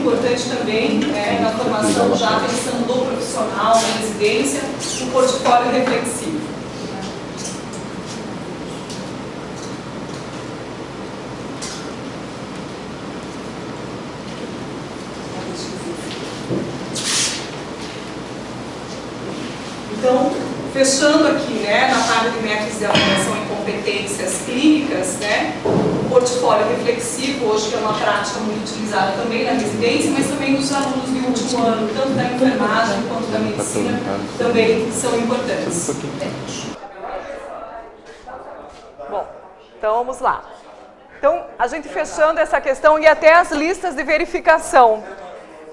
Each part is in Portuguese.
importante também, na formação, já pensando no profissional, na residência, o portfólio reflexivo. Então, fechando aqui, na parte de métodos de avaliação e competências clínicas, o portfólio reflexivo, hoje que é uma prática muito utilizada também na residência, mas também nos alunos de último ano, tanto da enfermagem quanto da medicina, também são importantes. Bom, então vamos lá. Então, a gente fechando essa questão e até as listas de verificação.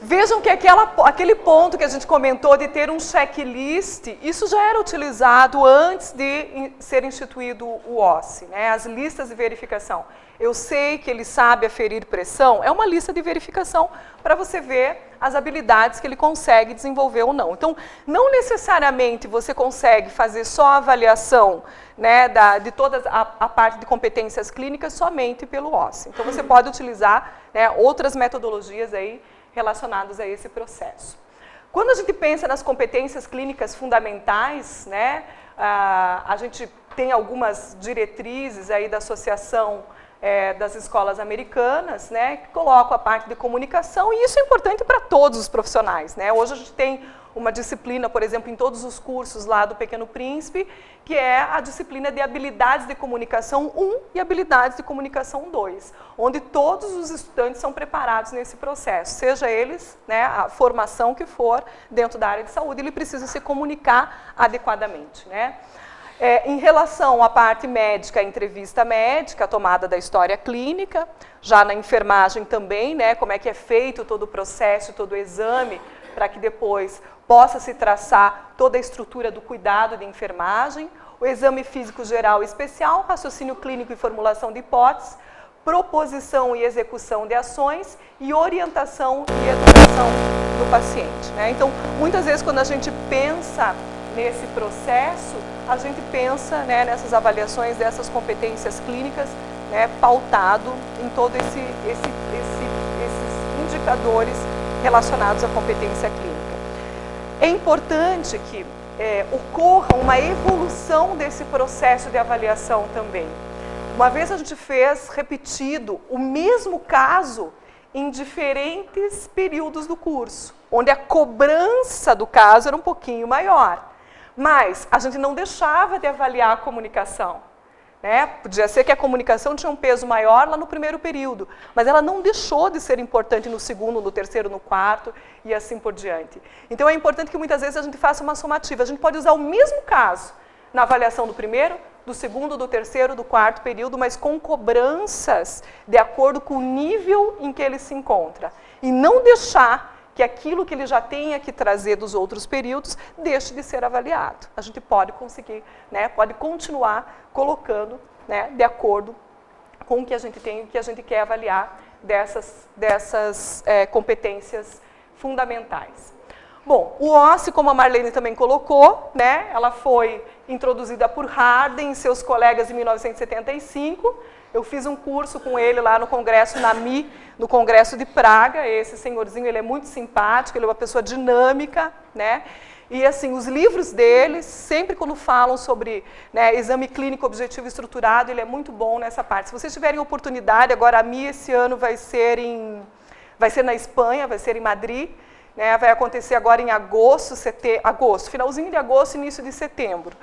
Vejam que aquele ponto que a gente comentou de ter um checklist, isso já era utilizado antes de ser instituído o OSCE, as listas de verificação. Eu sei que ele sabe aferir pressão, é uma lista de verificação para você ver as habilidades que ele consegue desenvolver ou não. Então, não necessariamente você consegue fazer só a avaliação de toda a parte de competências clínicas somente pelo OSCE. Então, você pode utilizar outras metodologias aí relacionados a esse processo. Quando a gente pensa nas competências clínicas fundamentais, a gente tem algumas diretrizes aí da Associação das Escolas Americanas, que colocam a parte de comunicação, e isso é importante para todos os profissionais. Hoje a gente tem uma disciplina, por exemplo, em todos os cursos lá do Pequeno Príncipe, que é a disciplina de habilidades de comunicação 1 e habilidades de comunicação 2, onde todos os estudantes são preparados nesse processo, seja eles, a formação que for dentro da área de saúde, ele precisa se comunicar adequadamente. Em relação à parte médica, a entrevista médica, a tomada da história clínica, já na enfermagem também, como é que é feito todo o processo, todo o exame, para que depois possa se traçar toda a estrutura do cuidado de enfermagem, o exame físico geral e especial, raciocínio clínico e formulação de hipóteses, proposição e execução de ações e orientação e educação do paciente. Então, muitas vezes quando a gente pensa nesse processo, a gente pensa nessas avaliações dessas competências clínicas, pautado em todos esses indicadores relacionados à competência clínica. É importante que ocorra uma evolução desse processo de avaliação também. Uma vez a gente fez repetido o mesmo caso em diferentes períodos do curso, onde a cobrança do caso era um pouquinho maior, mas a gente não deixava de avaliar a comunicação. Podia ser que a comunicação tinha um peso maior lá no primeiro período, mas ela não deixou de ser importante no segundo, no terceiro, no quarto e assim por diante. Então é importante que muitas vezes a gente faça uma somativa. A gente pode usar o mesmo caso na avaliação do primeiro, do segundo, do terceiro, do quarto período, mas com cobranças de acordo com o nível em que ele se encontra. E não deixar que aquilo que ele já tenha que trazer dos outros períodos deixe de ser avaliado. A gente pode conseguir, pode continuar colocando, de acordo com o que a gente tem, o que a gente quer avaliar dessas competências fundamentais. Bom, o OSCE, como a Marlene também colocou, ela foi introduzida por Harden e seus colegas em 1975. Eu fiz um curso com ele lá no Congresso NAMI, no Congresso de Praga. Esse senhorzinho, ele é muito simpático, ele é uma pessoa dinâmica, E, assim, os livros dele, sempre quando falam sobre exame clínico objetivo estruturado, ele é muito bom nessa parte. Se vocês tiverem oportunidade, agora a MI esse ano vai ser na Espanha, vai ser em Madrid, vai acontecer agora em agosto, finalzinho de agosto, início de setembro.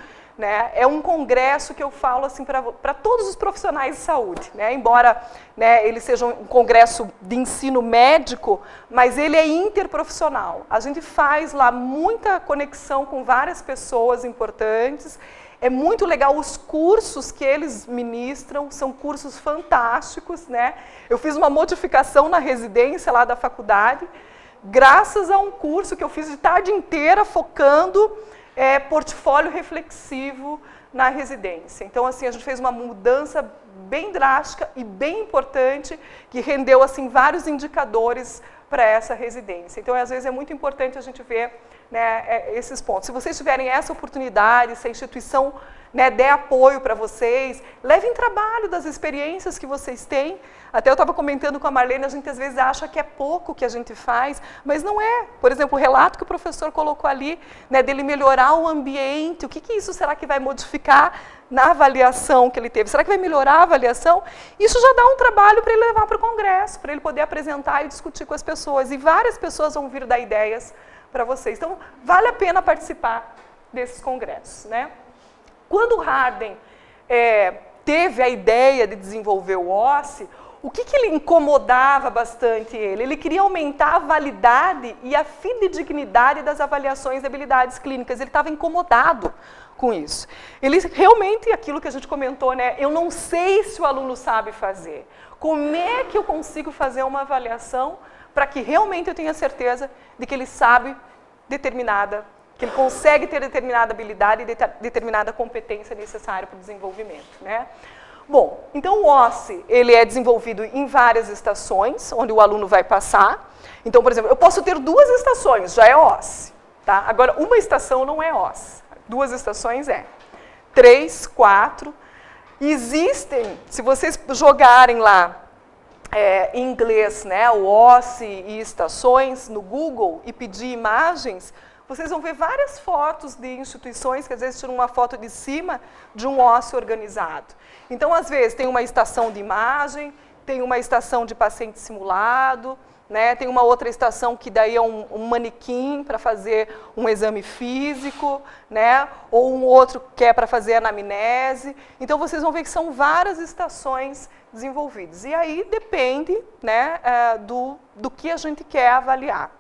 É um congresso que eu falo assim, para todos os profissionais de saúde, embora ele seja um congresso de ensino médico, mas ele é interprofissional. A gente faz lá muita conexão com várias pessoas importantes, é muito legal os cursos que eles ministram, são cursos fantásticos. Eu fiz uma modificação na residência lá da faculdade, graças a um curso que eu fiz de tarde inteira focando portfólio reflexivo na residência. Então, assim, a gente fez uma mudança bem drástica e bem importante, que rendeu assim vários indicadores para essa residência. Então, às vezes, é muito importante a gente ver, né, esses pontos. Se vocês tiverem essa oportunidade, se a instituição, né, der apoio para vocês, levem trabalho das experiências que vocês têm. Até eu estava comentando com a Marlene, a gente às vezes acha que é pouco que a gente faz, mas não é. Por exemplo, o relato que o professor colocou ali, né, dele melhorar o ambiente, o que isso será que vai modificar na avaliação que ele teve? Será que vai melhorar a avaliação? Isso já dá um trabalho para ele levar para o congresso, para ele poder apresentar e discutir com as pessoas. E várias pessoas vão vir dar ideias para vocês. Então, vale a pena participar desses congressos, né? Quando o Harden teve a ideia de desenvolver o OSCE, o que ele incomodava bastante ele? Ele queria aumentar a validade e a fidedignidade das avaliações de habilidades clínicas. Ele estava incomodado com isso. Ele realmente, aquilo que a gente comentou, né? Eu não sei se o aluno sabe fazer. Como é que eu consigo fazer uma avaliação para que realmente eu tenha certeza de que ele sabe que ele consegue ter determinada habilidade e determinada competência necessária para o desenvolvimento, né? Bom, então o OSCE, ele é desenvolvido em várias estações, onde o aluno vai passar. Então, por exemplo, eu posso ter 2 estações, já é OSCE, tá? Agora, uma estação não é OSCE, 2 estações é. 3, 4, existem, se vocês jogarem lá em inglês, né, o OSCE e estações no Google e pedir imagens, vocês vão ver várias fotos de instituições que às vezes tiram uma foto de cima de um OSCE organizado. Então, às vezes, tem uma estação de imagem, tem uma estação de paciente simulado, né, tem uma outra estação que daí é um manequim para fazer um exame físico, né, ou um outro que é para fazer anamnese. Então, vocês vão ver que são várias estações desenvolvidas. E aí depende, né, do que a gente quer avaliar.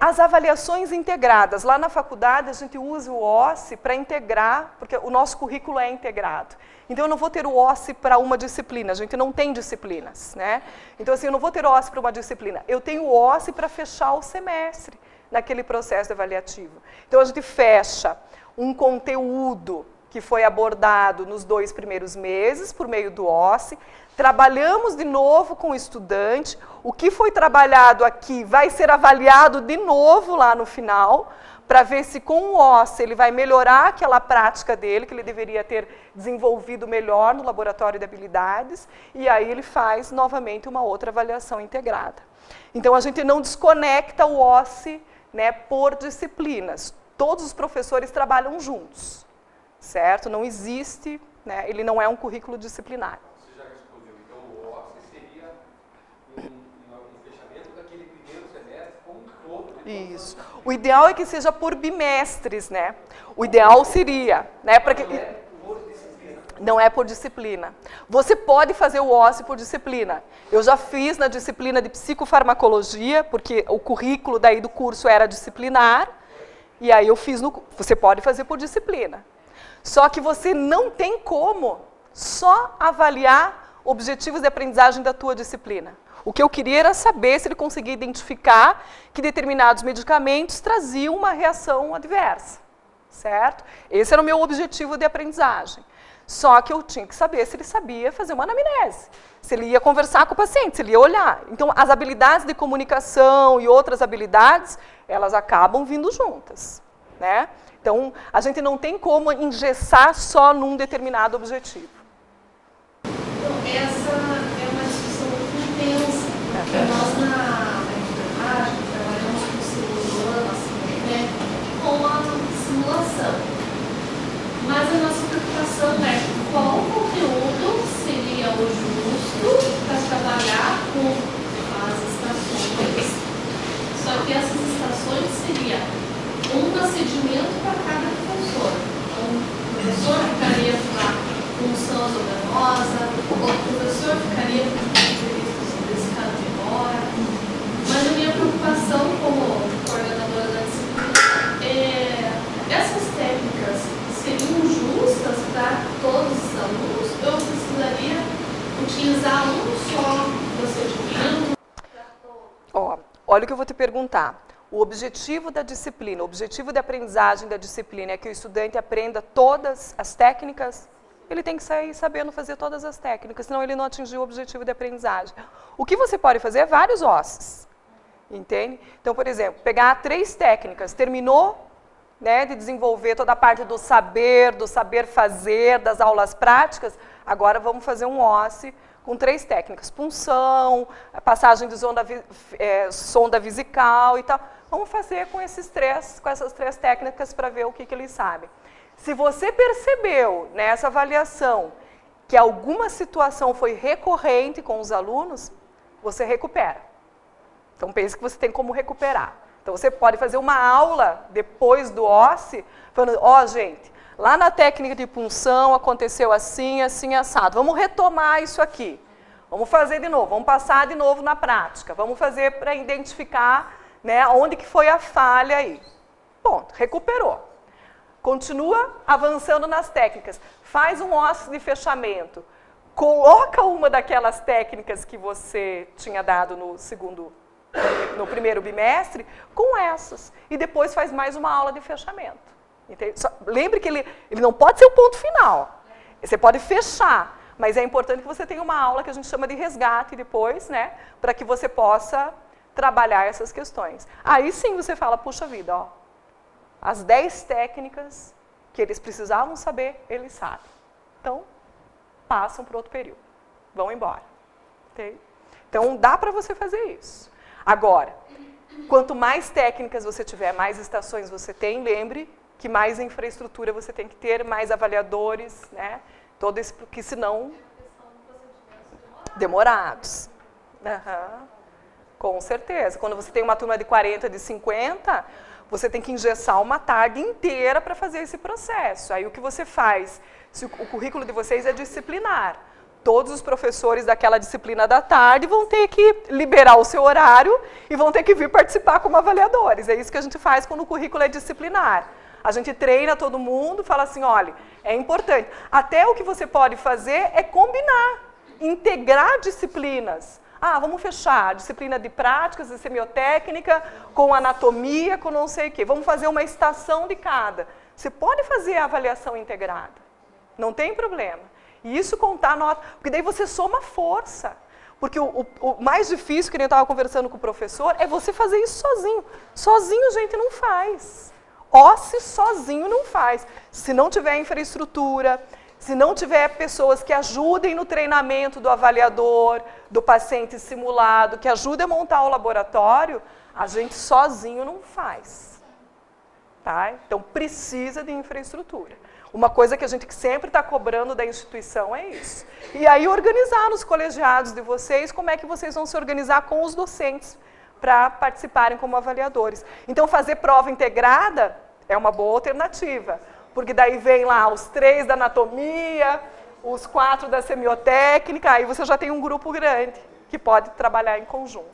As avaliações integradas. Lá na faculdade, a gente usa o OSCE para integrar, porque o nosso currículo é integrado. Então, eu não vou ter o OSCE para uma disciplina, a gente não tem disciplinas, né? Então, assim, eu não vou ter o OSCE para uma disciplina, eu tenho o OSCE para fechar o semestre naquele processo avaliativo. Então, a gente fecha um conteúdo que foi abordado nos 2 primeiros meses, por meio do OSCE, trabalhamos de novo com o estudante, o que foi trabalhado aqui vai ser avaliado de novo lá no final, para ver se com o OSCE ele vai melhorar aquela prática dele, que ele deveria ter desenvolvido melhor no laboratório de habilidades, e aí ele faz novamente uma outra avaliação integrada. Então, a gente não desconecta o OSCE, né, por disciplinas. Todos os professores trabalham juntos, certo? Não existe, né, ele não é um currículo disciplinar. Você já respondeu, então o OSCE seria um fechamento daquele primeiro semestre como um todo. Isso. O ideal é que seja por bimestres, né? O ideal seria, né, para que não é por disciplina. Você pode fazer o OSCE por disciplina. Eu já fiz na disciplina de psicofarmacologia, porque o currículo daí do curso era disciplinar, e aí eu fiz você pode fazer por disciplina. Só que você não tem como só avaliar objetivos de aprendizagem da tua disciplina. O que eu queria era saber se ele conseguia identificar que determinados medicamentos traziam uma reação adversa, certo? Esse era o meu objetivo de aprendizagem. Só que eu tinha que saber se ele sabia fazer uma anamnese, se ele ia conversar com o paciente, se ele ia olhar. Então, as habilidades de comunicação e outras habilidades, elas acabam vindo juntas, né? Então, a gente não tem como engessar só num determinado objetivo. Então, essa é uma discussão muito intensa. Nós, na enfermagem, trabalhamos com o segundo ano, assim, né, com a simulação. Mas a nossa preocupação é qual conteúdo seria o justo para trabalhar com as estações. Só que essas estações seriam um procedimento para cada professor. Então, o professor ficaria na função organosa, o professor ficaria com esse caso de hora. Mas a minha preocupação como coordenadora da disciplina é essas técnicas seriam justas para todos os alunos? Eu precisaria utilizar um só procedimento para todos? Olha o que eu vou te perguntar. O objetivo da disciplina, o objetivo de aprendizagem da disciplina é que o estudante aprenda todas as técnicas? ele tem que sair sabendo fazer todas as técnicas, senão ele não atingiu o objetivo de aprendizagem. O que você pode fazer é vários OSCEs, entende? Então, por exemplo, pegar 3 técnicas, terminou, né, de desenvolver toda a parte do saber fazer, das aulas práticas, agora vamos fazer um OSCE com 3 técnicas, punção, passagem de sonda vesical e tal. Vamos fazer com essas 3 técnicas para ver o que eles sabem. Se você percebeu nessa avaliação que alguma situação foi recorrente com os alunos, você recupera. Então pense que você tem como recuperar. Então você pode fazer uma aula depois do OSCE, falando, ó, gente, lá na técnica de punção aconteceu assim, assim, assado. Vamos retomar isso aqui. Vamos fazer de novo, vamos passar de novo na prática. Vamos fazer para identificar, né, onde que foi a falha aí. Ponto, recuperou. Continua avançando nas técnicas. Faz um OSCE de fechamento. Coloca uma daquelas técnicas que você tinha dado no primeiro bimestre com essas. E depois faz mais uma aula de fechamento. Entende? Lembre que ele não pode ser o ponto final. Você pode fechar, mas é importante que você tenha uma aula que a gente chama de resgate depois, né, para que você possa trabalhar essas questões. Aí sim você fala, puxa vida, ó, as 10 técnicas que eles precisavam saber, eles sabem. Então, passam para outro período. Vão embora. Okay? Então, dá para você fazer isso. Agora, quanto mais técnicas você tiver, mais estações você tem, lembre que mais infraestrutura você tem que ter, mais avaliadores, né? Todo isso, porque senão... Demorados. Uhum. Com certeza. Quando você tem uma turma de 40, de 50, você tem que engessar uma tarde inteira para fazer esse processo. Aí o que você faz? Se o currículo de vocês é disciplinar, todos os professores daquela disciplina da tarde vão ter que liberar o seu horário e vão ter que vir participar como avaliadores. É isso que a gente faz quando o currículo é disciplinar. A gente treina todo mundo, fala assim, olha, é importante. Até o que você pode fazer é combinar, integrar disciplinas. Ah, vamos fechar a disciplina de práticas, de semiotécnica, com anatomia, com não sei o quê. Vamos fazer uma estação de cada. Você pode fazer a avaliação integrada. Não tem problema. E isso contar nota, porque daí você soma força. Porque o mais difícil, que eu estava conversando com o professor, é você fazer isso sozinho. Sozinho, gente, não faz. OSCE sozinho não faz. Se não tiver infraestrutura, se não tiver pessoas que ajudem no treinamento do avaliador, do paciente simulado, que ajudem a montar o laboratório, a gente sozinho não faz. Tá? Então, precisa de infraestrutura. Uma coisa que a gente sempre está cobrando da instituição é isso. E aí, organizar nos colegiados de vocês, como é que vocês vão se organizar com os docentes para participarem como avaliadores. Então, fazer prova integrada é uma boa alternativa, porque daí vem lá os 3 da anatomia, os 4 da semiotécnica, aí você já tem um grupo grande que pode trabalhar em conjunto.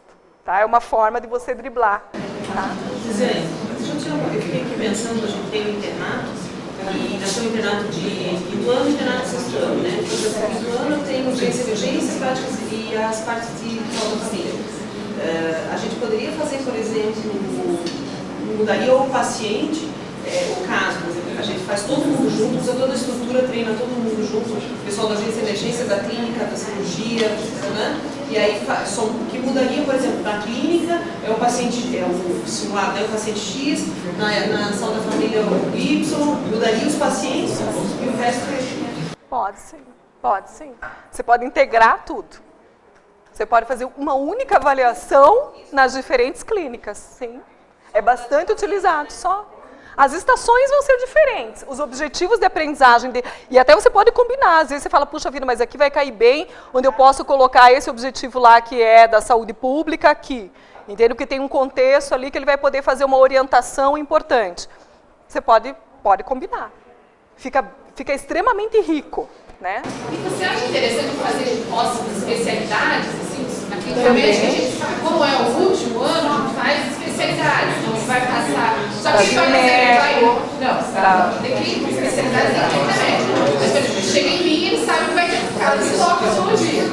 Tá? É uma forma de você driblar. Tá? Eu fiquei aqui pensando, a gente tem um internato, e nós temos um internato de quinto ano e internato de sexto ano, né? No quinto ano tem urgência e emergência, práticas e as partes de família. A gente poderia fazer, por exemplo, mudaria o paciente, o caso, por exemplo, a gente faz todo mundo junto, usa toda a estrutura, treina todo mundo junto, o pessoal da agência de emergência, da clínica, da cirurgia, né? E aí, o que mudaria, por exemplo, na clínica, é o paciente, o simulado, é o paciente X, na saúde da família o Y, mudaria os pacientes e o resto é... Pode sim, pode sim. Você pode integrar tudo. Você pode fazer uma única avaliação nas diferentes clínicas, sim. É bastante utilizado só. As estações vão ser diferentes, os objetivos de aprendizagem, e até você pode combinar, às vezes você fala, puxa vida, mas aqui vai cair bem, onde eu posso colocar esse objetivo lá que é da saúde pública aqui, entende? Porque tem um contexto ali que ele vai poder fazer uma orientação importante. Você pode combinar, fica extremamente rico, né? E você acha interessante fazer OSCE de especialidades, assim, na clínica médica, a gente sabe como é o último ano, a gente faz especialidades, então você vai passar, só que não, tem que especialidades em clínica médica. Mas, por exemplo, chega em mim, ele sabe que vai ter um caso de oftalmologia.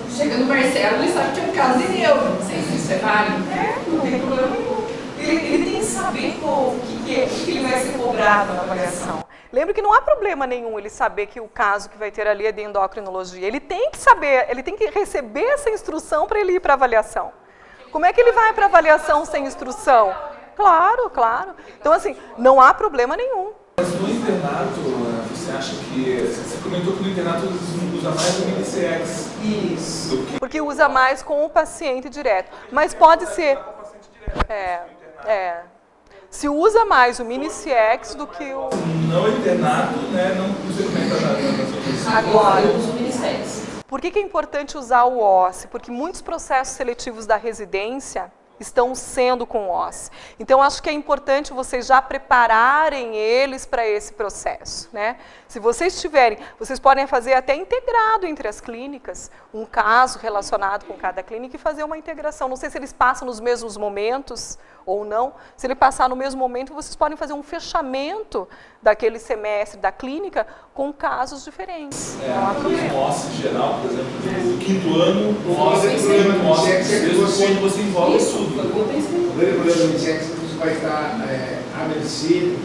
Chega no Marcelo, ele sabe que é um caso de neuro. Não sei se isso é válido. Não tem problema nenhum. Ele tem que saber o que ele vai ser cobrado na avaliação. Lembre que não há problema nenhum ele saber que o caso que vai ter ali é de endocrinologia. Ele tem que saber, ele tem que receber essa instrução para ele ir para a avaliação. Como é que ele vai para a avaliação sem instrução? Claro, claro. Então, assim, não há problema nenhum. Mas no internato, você acha que... Você comentou que no internato usa mais o MCX. Isso. Porque usa mais com o paciente direto. Mas pode ser... Se usa mais o Mini-CX do que o... No internato, né, não você comenta nada. Agora, Eu uso o Mini-CX. por que é importante usar o OSCE? Porque muitos processos seletivos da residência estão sendo com OSCE. Então, acho que é importante vocês já prepararem eles para esse processo, né? Se vocês tiverem, vocês podem fazer até integrado entre as clínicas, um caso relacionado com cada clínica e fazer uma integração. Não sei se eles passam nos mesmos momentos ou não. Se ele passar no mesmo momento, vocês podem fazer um fechamento daquele semestre da clínica com casos diferentes. No OSCE geral, por exemplo, do quinto ano, o OSCE quando você envolve tudo. O primeiro problema do MCX você vai estar à mercê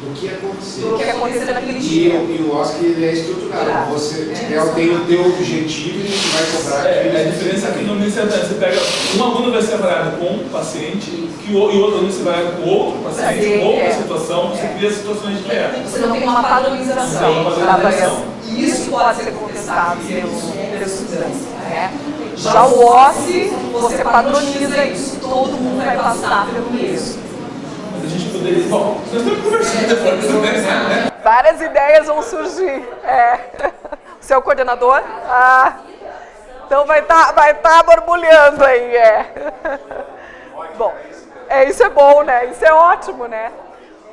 do que aconteceu. Do que acontecer naquele dia. E o OSCE ele é estruturado. Você tem o teu objetivo e vai cobrar. A diferença é que no início você pega, um aluno vai ser avaliado com um paciente e outro aluno você vai com outro paciente, com outra situação, você cria situações diferentes. Você não tem uma padronização da avaliação. Isso pode ser contestado pelos estudantes, né? Já o OSCE, você padroniza isso, todo mundo vai passar pelo mesmo. Mas a gente poderia... Bom, nós estamos conversando depois, né? Várias ideias vão surgir. O seu coordenador? Então vai tá borbulhando aí, Bom, isso é bom, né? Isso é ótimo, né?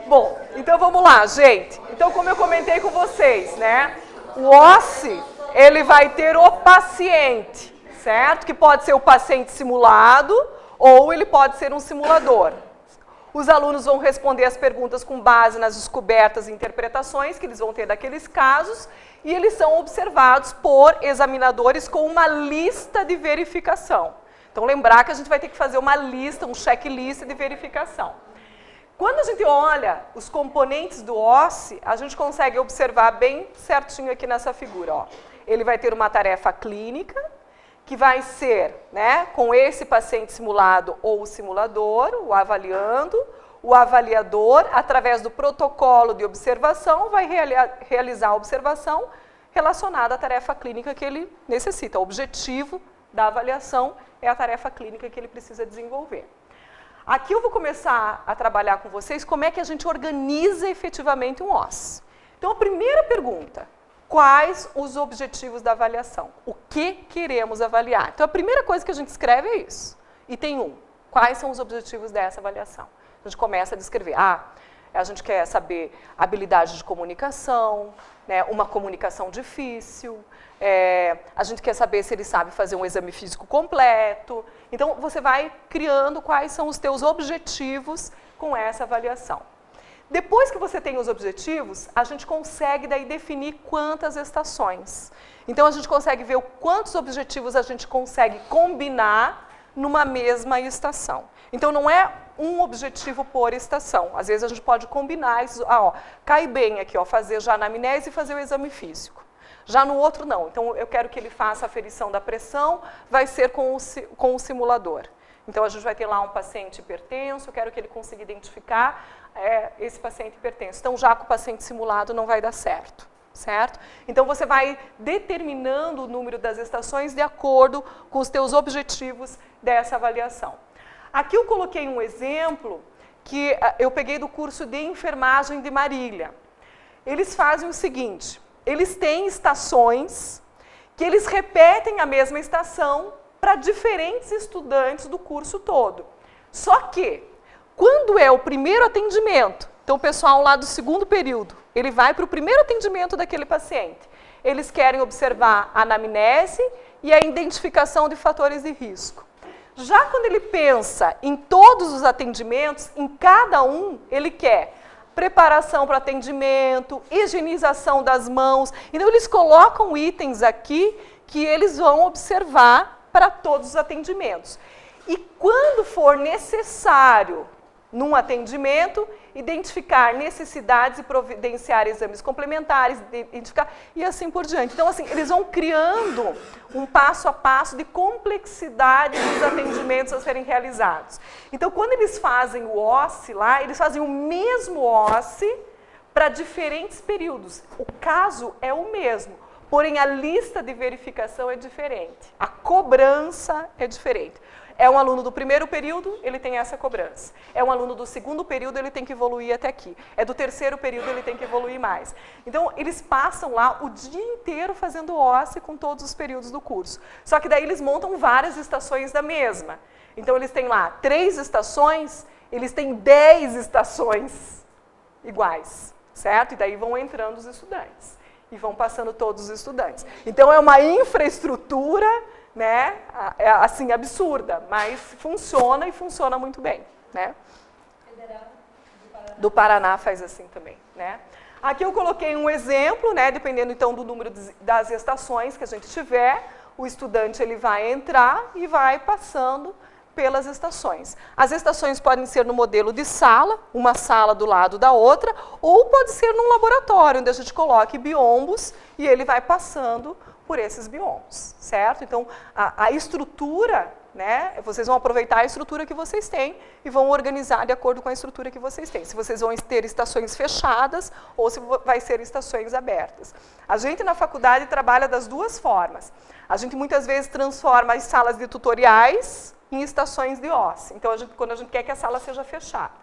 Bom, então vamos lá, gente. Então, como eu comentei com vocês, né? O OSCE, ele vai ter o paciente, certo? Que pode ser o paciente simulado ou ele pode ser um simulador. Os alunos vão responder as perguntas com base nas descobertas e interpretações que eles vão ter daqueles casos e eles são observados por examinadores com uma lista de verificação. Então, lembrar que a gente vai ter que fazer uma lista, um checklist de verificação. Quando a gente olha os componentes do OSCE, a gente consegue observar bem certinho aqui nessa figura. Ó. Ele vai ter uma tarefa clínica, que vai ser, né, com esse paciente simulado ou o simulador, o avaliando, o avaliador, através do protocolo de observação, vai realizar a observação relacionada à tarefa clínica que ele necessita. O objetivo da avaliação é a tarefa clínica que ele precisa desenvolver. Aqui eu vou começar a trabalhar com vocês como é que a gente organiza efetivamente um OSCE. Então, a primeira pergunta: quais os objetivos da avaliação? O que queremos avaliar? Então, a primeira coisa que a gente escreve é isso. Item 1. Quais são os objetivos dessa avaliação? A gente começa a descrever. A gente quer saber habilidade de comunicação, né, uma comunicação difícil. A gente quer saber se ele sabe fazer um exame físico completo. Então, você vai criando quais são os teus objetivos com essa avaliação. Depois que você tem os objetivos, a gente consegue daí definir quantas estações. Então, a gente consegue ver quantos objetivos a gente consegue combinar numa mesma estação. Então, não é um objetivo por estação. Às vezes, a gente pode combinar isso. Cai bem aqui, fazer já a anamnese e fazer o exame físico. Já no outro, não. Então, eu quero que ele faça a aferição da pressão, vai ser com o simulador. Então, a gente vai ter lá um paciente hipertenso, eu quero que ele consiga identificar esse paciente hipertenso. Então, já com o paciente simulado não vai dar certo, certo? Então, você vai determinando o número das estações de acordo com os teus objetivos dessa avaliação. Aqui eu coloquei um exemplo que eu peguei do curso de enfermagem de Marília. Eles fazem o seguinte: eles têm estações que eles repetem a mesma estação para diferentes estudantes do curso todo. Só que, quando é o primeiro atendimento, então o pessoal lá do segundo período, ele vai para o primeiro atendimento daquele paciente. Eles querem observar a anamnese e a identificação de fatores de risco. Já quando ele pensa em todos os atendimentos, em cada um, ele quer preparação para atendimento, higienização das mãos. Então, eles colocam itens aqui que eles vão observar para todos os atendimentos. E quando for necessário num atendimento, identificar necessidades e providenciar exames complementares, identificar, e assim por diante. Então, assim, eles vão criando um passo a passo de complexidade dos atendimentos a serem realizados. Então, quando eles fazem o OSCE lá, eles fazem o mesmo OSCE para diferentes períodos. O caso é o mesmo, porém a lista de verificação é diferente. A cobrança é diferente. É um aluno do primeiro período, ele tem essa cobrança. É um aluno do segundo período, ele tem que evoluir até aqui. É do terceiro período, ele tem que evoluir mais. Então, eles passam lá o dia inteiro fazendo OSCE com todos os períodos do curso. Só que daí eles montam várias estações da mesma. Então, eles têm lá 3 estações, eles têm 10 estações iguais, certo? E daí vão entrando os estudantes. E vão passando todos os estudantes. Então, é uma infraestrutura, né, assim, absurda, mas funciona e funciona muito bem, né? Do Paraná faz assim também, né? Aqui eu coloquei um exemplo, né, dependendo então do número das estações que a gente tiver, o estudante ele vai entrar e vai passando pelas estações. As estações podem ser no modelo de sala, uma sala do lado da outra, ou pode ser num laboratório, onde a gente coloque biombos e ele vai passando por esses biombos, certo? Então, a estrutura, né, vocês vão aproveitar a estrutura que vocês têm e vão organizar de acordo com a estrutura que vocês têm. Se vocês vão ter estações fechadas ou se vai ser estações abertas. A gente na faculdade trabalha das duas formas. A gente muitas vezes transforma as salas de tutoriais em estações de OSCE. Então, quando a gente quer que a sala seja fechada.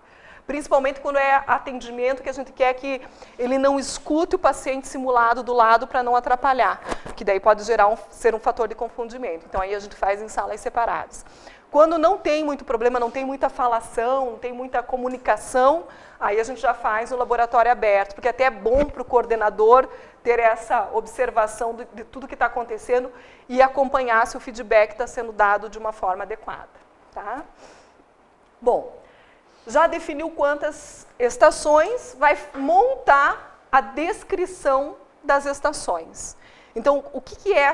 Principalmente quando é atendimento que a gente quer que ele não escute o paciente simulado do lado para não atrapalhar, que daí pode ser um fator de confundimento. Então, aí a gente faz em salas separadas. Quando não tem muito problema, não tem muita falação, não tem muita comunicação, aí a gente já faz no laboratório aberto, porque até é bom para o coordenador ter essa observação de tudo que está acontecendo e acompanhar se o feedback está sendo dado de uma forma adequada. Tá? Bom, já definiu quantas estações, vai montar a descrição das estações. Então, o que é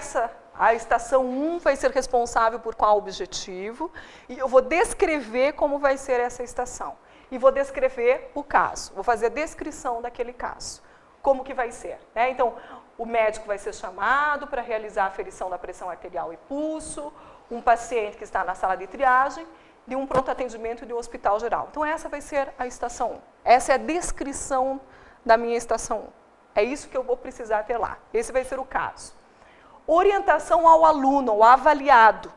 a estação 1 vai ser responsável por qual objetivo, e eu vou descrever como vai ser essa estação. E vou descrever o caso, vou fazer a descrição daquele caso. Como que vai ser, né? Então, o médico vai ser chamado para realizar a aferição da pressão arterial e pulso, um paciente que está na sala de triagem, de um pronto atendimento de um hospital geral. Então, essa vai ser a estação 1. Essa é a descrição da minha estação 1. É isso que eu vou precisar ter lá. Esse vai ser o caso. Orientação ao aluno, ao avaliado.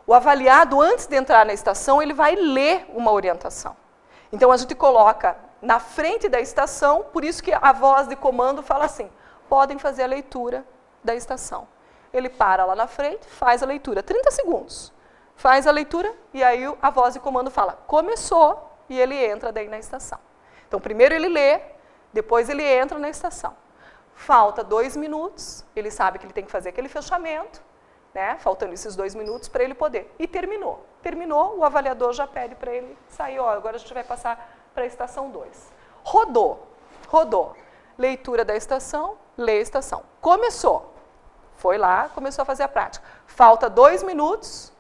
O avaliado, antes de entrar na estação, ele vai ler uma orientação. Então, a gente coloca na frente da estação, por isso que a voz de comando fala assim, podem fazer a leitura da estação. Ele para lá na frente, faz a leitura, 30 segundos. Faz a leitura e aí a voz de comando fala, começou, e ele entra daí na estação. Então, primeiro ele lê, depois ele entra na estação. Falta 2 minutos, ele sabe que ele tem que fazer aquele fechamento, né? Faltando esses 2 minutos para ele poder. E terminou. Terminou, o avaliador já pede para ele sair, ó, agora a gente vai passar para a estação 2. Rodou. Leitura da estação, lê a estação. Começou. Foi lá, começou a fazer a prática. Falta 2 minutos,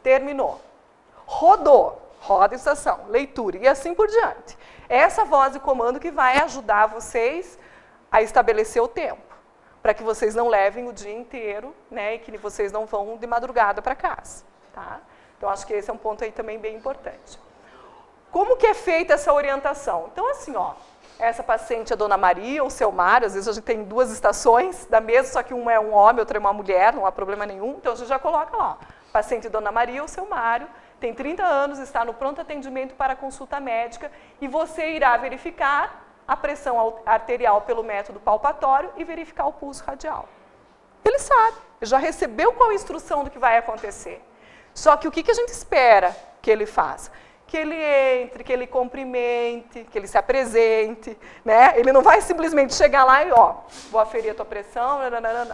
terminou. Rodou, roda a estação, leitura e assim por diante. Essa voz de comando que vai ajudar vocês a estabelecer o tempo, para que vocês não levem o dia inteiro, né, e que vocês não vão de madrugada para casa. Tá? Então, acho que esse é um ponto aí também bem importante. Como que é feita essa orientação? Então, assim, ó, essa paciente é a Dona Maria ou seu Mário, às vezes a gente tem 2 estações da mesma, só que uma é um homem, outra é uma mulher, não há problema nenhum, então a gente já coloca lá, paciente Dona Maria ou seu Mário, tem 30 anos, está no pronto atendimento para consulta médica e você irá verificar a pressão arterial pelo método palpatório e verificar o pulso radial. Ele sabe, já recebeu qual a instrução do que vai acontecer. Só que o que a gente espera que ele faça? Que ele entre, que ele cumprimente, que ele se apresente, né? Ele não vai simplesmente chegar lá e, ó, vou aferir a tua pressão,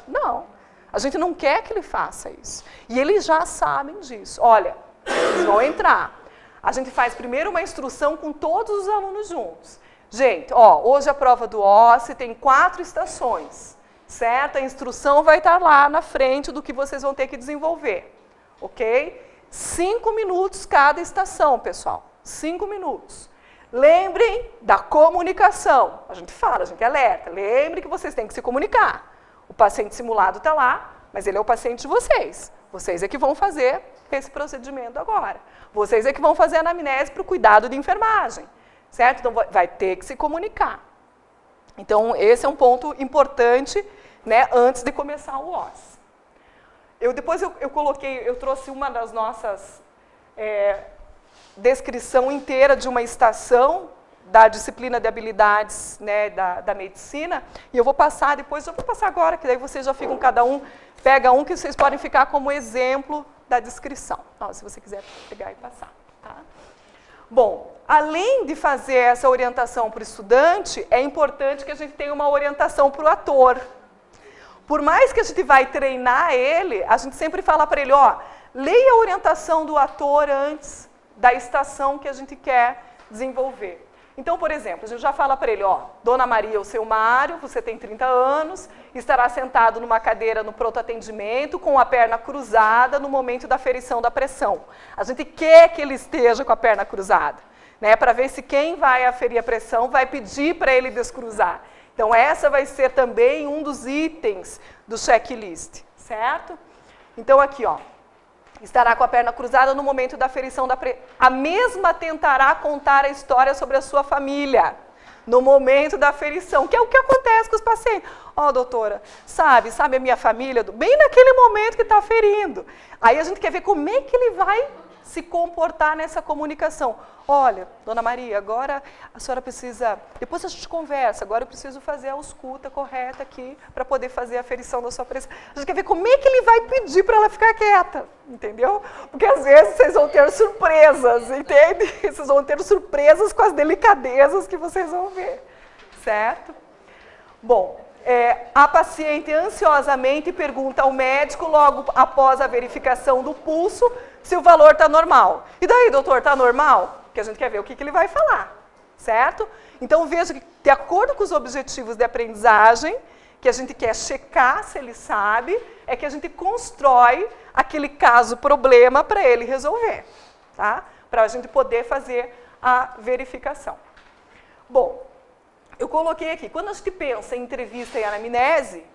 não. A gente não quer que ele faça isso. E eles já sabem disso. Olha, eles vão entrar. A gente faz primeiro uma instrução com todos os alunos juntos. Gente, ó, hoje a prova do OSCE tem 4 estações, certo? A instrução vai estar lá na frente do que vocês vão ter que desenvolver, ok? 5 minutos cada estação, pessoal. 5 minutos. Lembrem da comunicação. A gente fala, a gente alerta. Lembre que vocês têm que se comunicar. O paciente simulado está lá, mas ele é o paciente de vocês. Vocês é que vão fazer esse procedimento agora. Vocês é que vão fazer a anamnese para o cuidado de enfermagem. Certo? Então, vai ter que se comunicar. Então, esse é um ponto importante, né, antes de começar o OS. Depois eu trouxe uma das nossas descrição inteira de uma estação da disciplina de habilidades, né, da medicina, e eu vou passar depois, eu vou passar agora, que daí vocês já ficam, cada um pega um que vocês podem ficar como exemplo da descrição. Então, se você quiser pegar e passar. Tá? Bom, além de fazer essa orientação para o estudante, é importante que a gente tenha uma orientação para o ator. Por mais que a gente vai treinar ele, a gente sempre fala para ele, ó, leia a orientação do ator antes da estação que a gente quer desenvolver. Então, por exemplo, a gente já fala para ele, ó, Dona Maria, o seu Mário, você tem 30 anos, estará sentado numa cadeira no pronto atendimento, com a perna cruzada no momento da aferição da pressão. A gente quer que ele esteja com a perna cruzada, né, para ver se quem vai aferir a pressão vai pedir para ele descruzar. Então, essa vai ser também um dos itens do checklist, certo? Então, aqui, ó, estará com a perna cruzada no momento da aferição da pressão. A mesma tentará contar a história sobre a sua família no momento da aferição, que é o que acontece com os pacientes. Ó, doutora, sabe a minha família? Bem naquele momento que está aferindo. Aí a gente quer ver como é que ele vai se comportar nessa comunicação. Olha, Dona Maria, agora a senhora precisa... Depois a gente conversa, agora eu preciso fazer a ausculta correta aqui para poder fazer a aferição da sua pressão. A gente quer ver como é que ele vai pedir para ela ficar quieta, entendeu? Porque às vezes vocês vão ter surpresas, entende? Vocês vão ter surpresas com as delicadezas que vocês vão ver, certo? Bom, a paciente ansiosamente pergunta ao médico, logo após a verificação do pulso, se o valor está normal. E daí, doutor, está normal? Porque a gente quer ver o que ele vai falar, certo? Então, veja que, de acordo com os objetivos de aprendizagem, que a gente quer checar se ele sabe, é que a gente constrói aquele caso-problema para ele resolver, tá? Para a gente poder fazer a verificação. Bom, eu coloquei aqui, quando a gente pensa em entrevista e anamnese,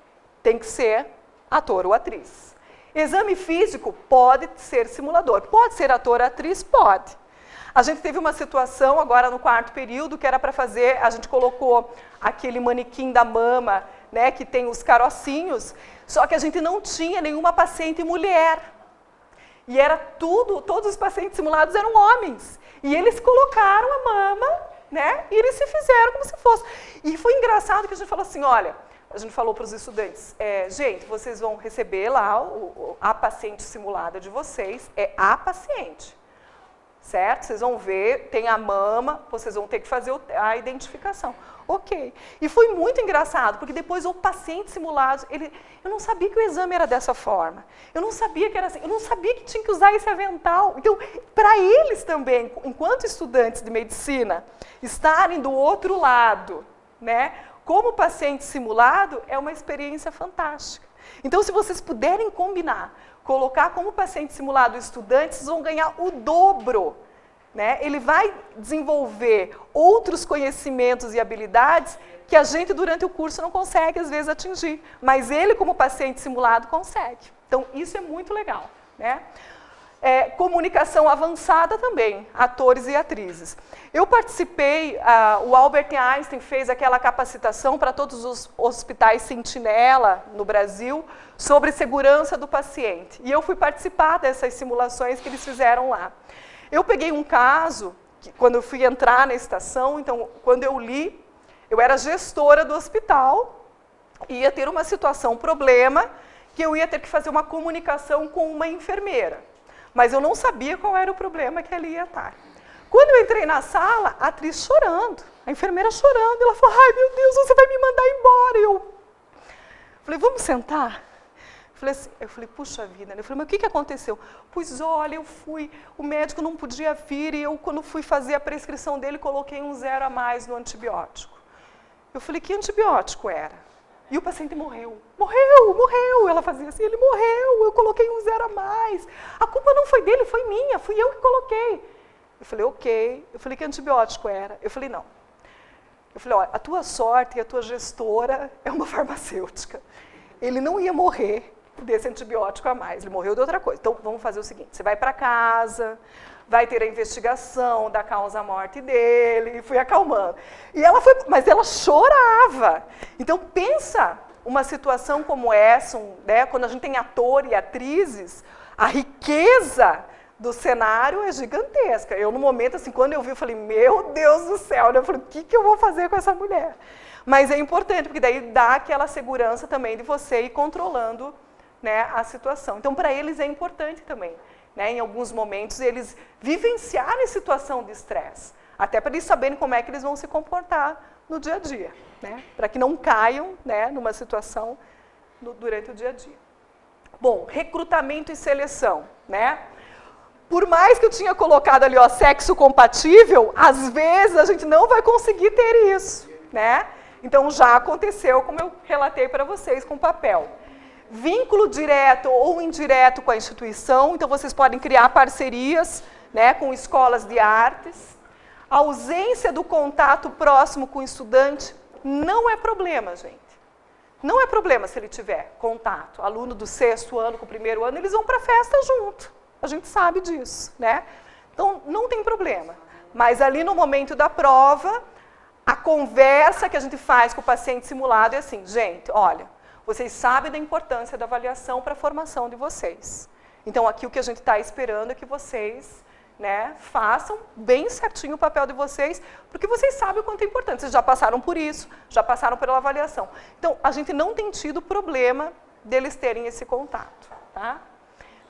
tem que ser ator ou atriz. Exame físico pode ser simulador. Pode ser ator ou atriz? Pode. A gente teve uma situação agora no 4º período que era para fazer, a gente colocou aquele manequim da mama, né, que tem os carocinhos, só que a gente não tinha nenhuma paciente mulher. E era todos os pacientes simulados eram homens. E eles colocaram a mama, né, e eles se fizeram como se fosse. E foi engraçado que a gente falou assim, olha, a gente falou para os estudantes, gente, vocês vão receber lá a paciente simulada de vocês, é a paciente, certo? Vocês vão ver, tem a mama, vocês vão ter que fazer a identificação. Ok. E foi muito engraçado, porque depois o paciente simulado, eu não sabia que o exame era dessa forma, eu não sabia que era assim, eu não sabia que tinha que usar esse avental. Então, para eles também, enquanto estudantes de medicina, estarem do outro lado, né? Como paciente simulado, é uma experiência fantástica. Então, se vocês puderem combinar, colocar como paciente simulado o estudante, vocês vão ganhar o dobro, né? Ele vai desenvolver outros conhecimentos e habilidades que a gente, durante o curso, não consegue, às vezes, atingir. Mas ele, como paciente simulado, consegue. Então, isso é muito legal, né? Comunicação avançada também, atores e atrizes. Eu participei, o Albert Einstein fez aquela capacitação para todos os hospitais Sentinela no Brasil sobre segurança do paciente. E eu fui participar dessas simulações que eles fizeram lá. Eu peguei um caso, quando eu fui entrar na estação, então, quando eu li, eu era gestora do hospital, ia ter uma situação, um problema, que eu ia ter que fazer uma comunicação com uma enfermeira. Mas eu não sabia qual era o problema que ela ia estar. Quando eu entrei na sala, a atriz chorando, a enfermeira chorando, ela falou, ai meu Deus, você vai me mandar embora. Eu falei, vamos sentar? Eu falei, puxa vida. Eu falei, mas o que aconteceu? Pois olha, o médico não podia vir e eu, quando fui fazer a prescrição dele, coloquei um 0 a mais no antibiótico. Eu falei, que antibiótico era? E o paciente morreu. Morreu. Ela fazia assim, ele morreu, eu coloquei um 0 a mais. A culpa não foi dele, foi minha, fui eu que coloquei. Eu falei, ok. Eu falei, que antibiótico era? Eu falei, não. Eu falei, olha, a tua sorte e a tua gestora é uma farmacêutica. Ele não ia morrer desse antibiótico a mais, ele morreu de outra coisa. Então, vamos fazer o seguinte, você vai para casa, vai ter a investigação da causa-morte dele, e fui acalmando. E ela foi, mas ela chorava. Então, pensa uma situação como essa, né, quando a gente tem ator e atrizes, a riqueza do cenário é gigantesca. Eu, no momento, assim, quando eu vi, eu falei, meu Deus do céu, né? Eu falei, o que eu vou fazer com essa mulher? Mas é importante, porque daí dá aquela segurança também de você ir controlando, né, a situação. Então, para eles é importante também, né, em alguns momentos, eles vivenciarem situação de estresse, até para eles saberem como é que eles vão se comportar no dia a dia, né, para que não caiam, né, numa situação durante o dia a dia. Bom, recrutamento e seleção, né? Por mais que eu tinha colocado ali, ó, sexo compatível, às vezes a gente não vai conseguir ter isso, né? Então, já aconteceu, como eu relatei para vocês, com o papel. Vínculo direto ou indireto com a instituição, então vocês podem criar parcerias, né, com escolas de artes. A ausência do contato próximo com o estudante não é problema, gente. Não é problema se ele tiver contato. Aluno do 6º ano com o 1º ano, eles vão para a festa junto. A gente sabe disso, né? Então, não tem problema. Mas ali no momento da prova, a conversa que a gente faz com o paciente simulado é assim, gente, olha, vocês sabem da importância da avaliação para a formação de vocês. Então, aqui o que a gente está esperando é que vocês, né, façam bem certinho o papel de vocês, porque vocês sabem o quanto é importante. Vocês já passaram por isso, já passaram pela avaliação. Então, a gente não tem tido problema deles terem esse contato, tá?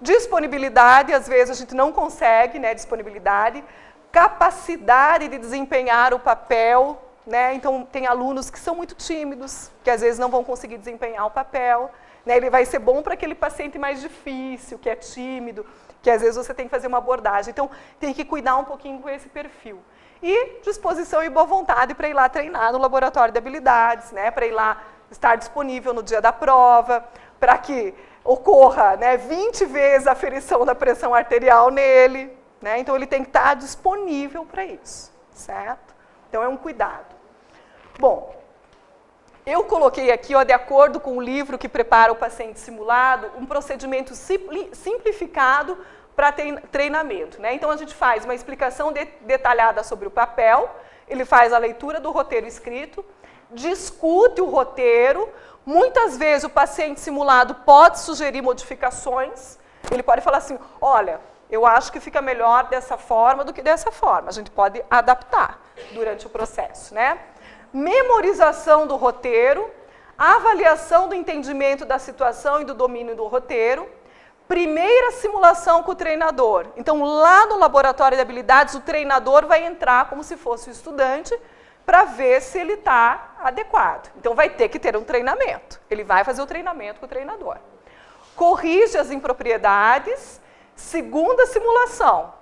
Disponibilidade, às vezes a gente não consegue, né, disponibilidade. Capacidade de desempenhar o papel, né? Então, tem alunos que são muito tímidos, que às vezes não vão conseguir desempenhar o papel, né? Ele vai ser bom para aquele paciente mais difícil, que é tímido, que às vezes você tem que fazer uma abordagem. Então, tem que cuidar um pouquinho com esse perfil. E disposição e boa vontade para ir lá treinar no laboratório de habilidades, né? Para ir lá estar disponível no dia da prova, para que ocorra, né, 20 vezes a aferição da pressão arterial nele, né? Então, ele tem que estar disponível para isso, certo? Então, é um cuidado. Bom, eu coloquei aqui, ó, de acordo com o livro que prepara o paciente simulado, um procedimento simplificado para treinamento, né? Então, a gente faz uma explicação detalhada sobre o papel, ele faz a leitura do roteiro escrito, discute o roteiro. Muitas vezes o paciente simulado pode sugerir modificações, ele pode falar assim, olha, eu acho que fica melhor dessa forma do que dessa forma. A gente pode adaptar durante o processo, né? Memorização do roteiro, avaliação do entendimento da situação e do domínio do roteiro, primeira simulação com o treinador. Então, lá no laboratório de habilidades, o treinador vai entrar como se fosse o estudante, para ver se ele está adequado. Então, vai ter que ter um treinamento. Ele vai fazer o treinamento com o treinador. Corrige as impropriedades. Segunda simulação.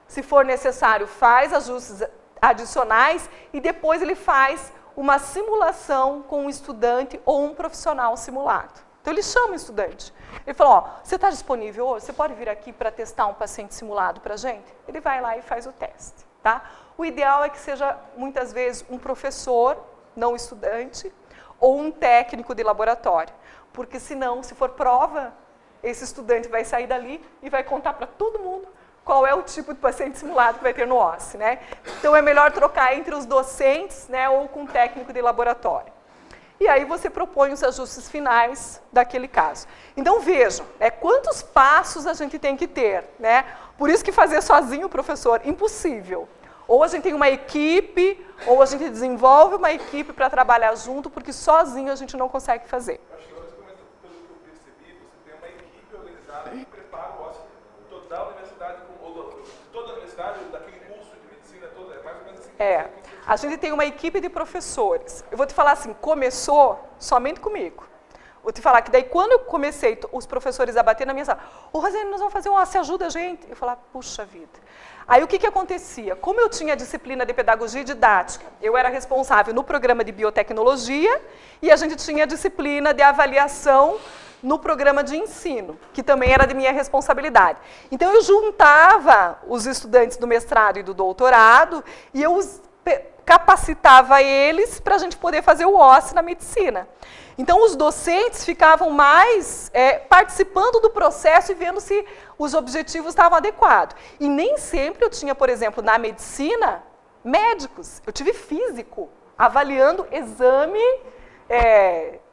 Se for necessário, faz ajustes adicionais e depois ele faz uma simulação com um estudante ou um profissional simulado. Então, ele chama o estudante. Ele fala, ó, você está disponível hoje? Você pode vir aqui para testar um paciente simulado para a gente? Ele vai lá e faz o teste, tá? O ideal é que seja, muitas vezes, um professor, não estudante, ou um técnico de laboratório. Porque, senão, se for prova, esse estudante vai sair dali e vai contar para todo mundo qual é o tipo de paciente simulado que vai ter no OSCE, né? Então, é melhor trocar entre os docentes, né, ou com um técnico de laboratório. E aí você propõe os ajustes finais daquele caso. Então, vejam, quantos passos a gente tem que ter, né? Por isso que fazer sozinho o professor, impossível. Ou a gente tem uma equipe, ou a gente desenvolve uma equipe para trabalhar junto, porque sozinho a gente não consegue fazer. Acho que, pelo que eu percebi, você tem uma equipe organizada que prepara o OSCE toda a universidade, toda a universidade, daquele curso de medicina, toda, é mais ou menos assim. A gente tem uma equipe de professores. Eu vou te falar assim, começou somente comigo. Vou te falar que daí, quando eu comecei, os professores a bater na minha sala, ô Rosane, nós vamos fazer um OSCE, ajuda a gente. Eu falava, puxa vida. Aí o que acontecia? Como eu tinha a disciplina de pedagogia e didática, eu era responsável no programa de biotecnologia e a gente tinha a disciplina de avaliação no programa de ensino, que também era de minha responsabilidade. Então, eu juntava os estudantes do mestrado e do doutorado e eu capacitava eles para a gente poder fazer o OSCE na medicina. Então, os docentes ficavam mais participando do processo e vendo se os objetivos estavam adequados. E nem sempre eu tinha, por exemplo, na medicina, médicos. Eu tive físico avaliando exame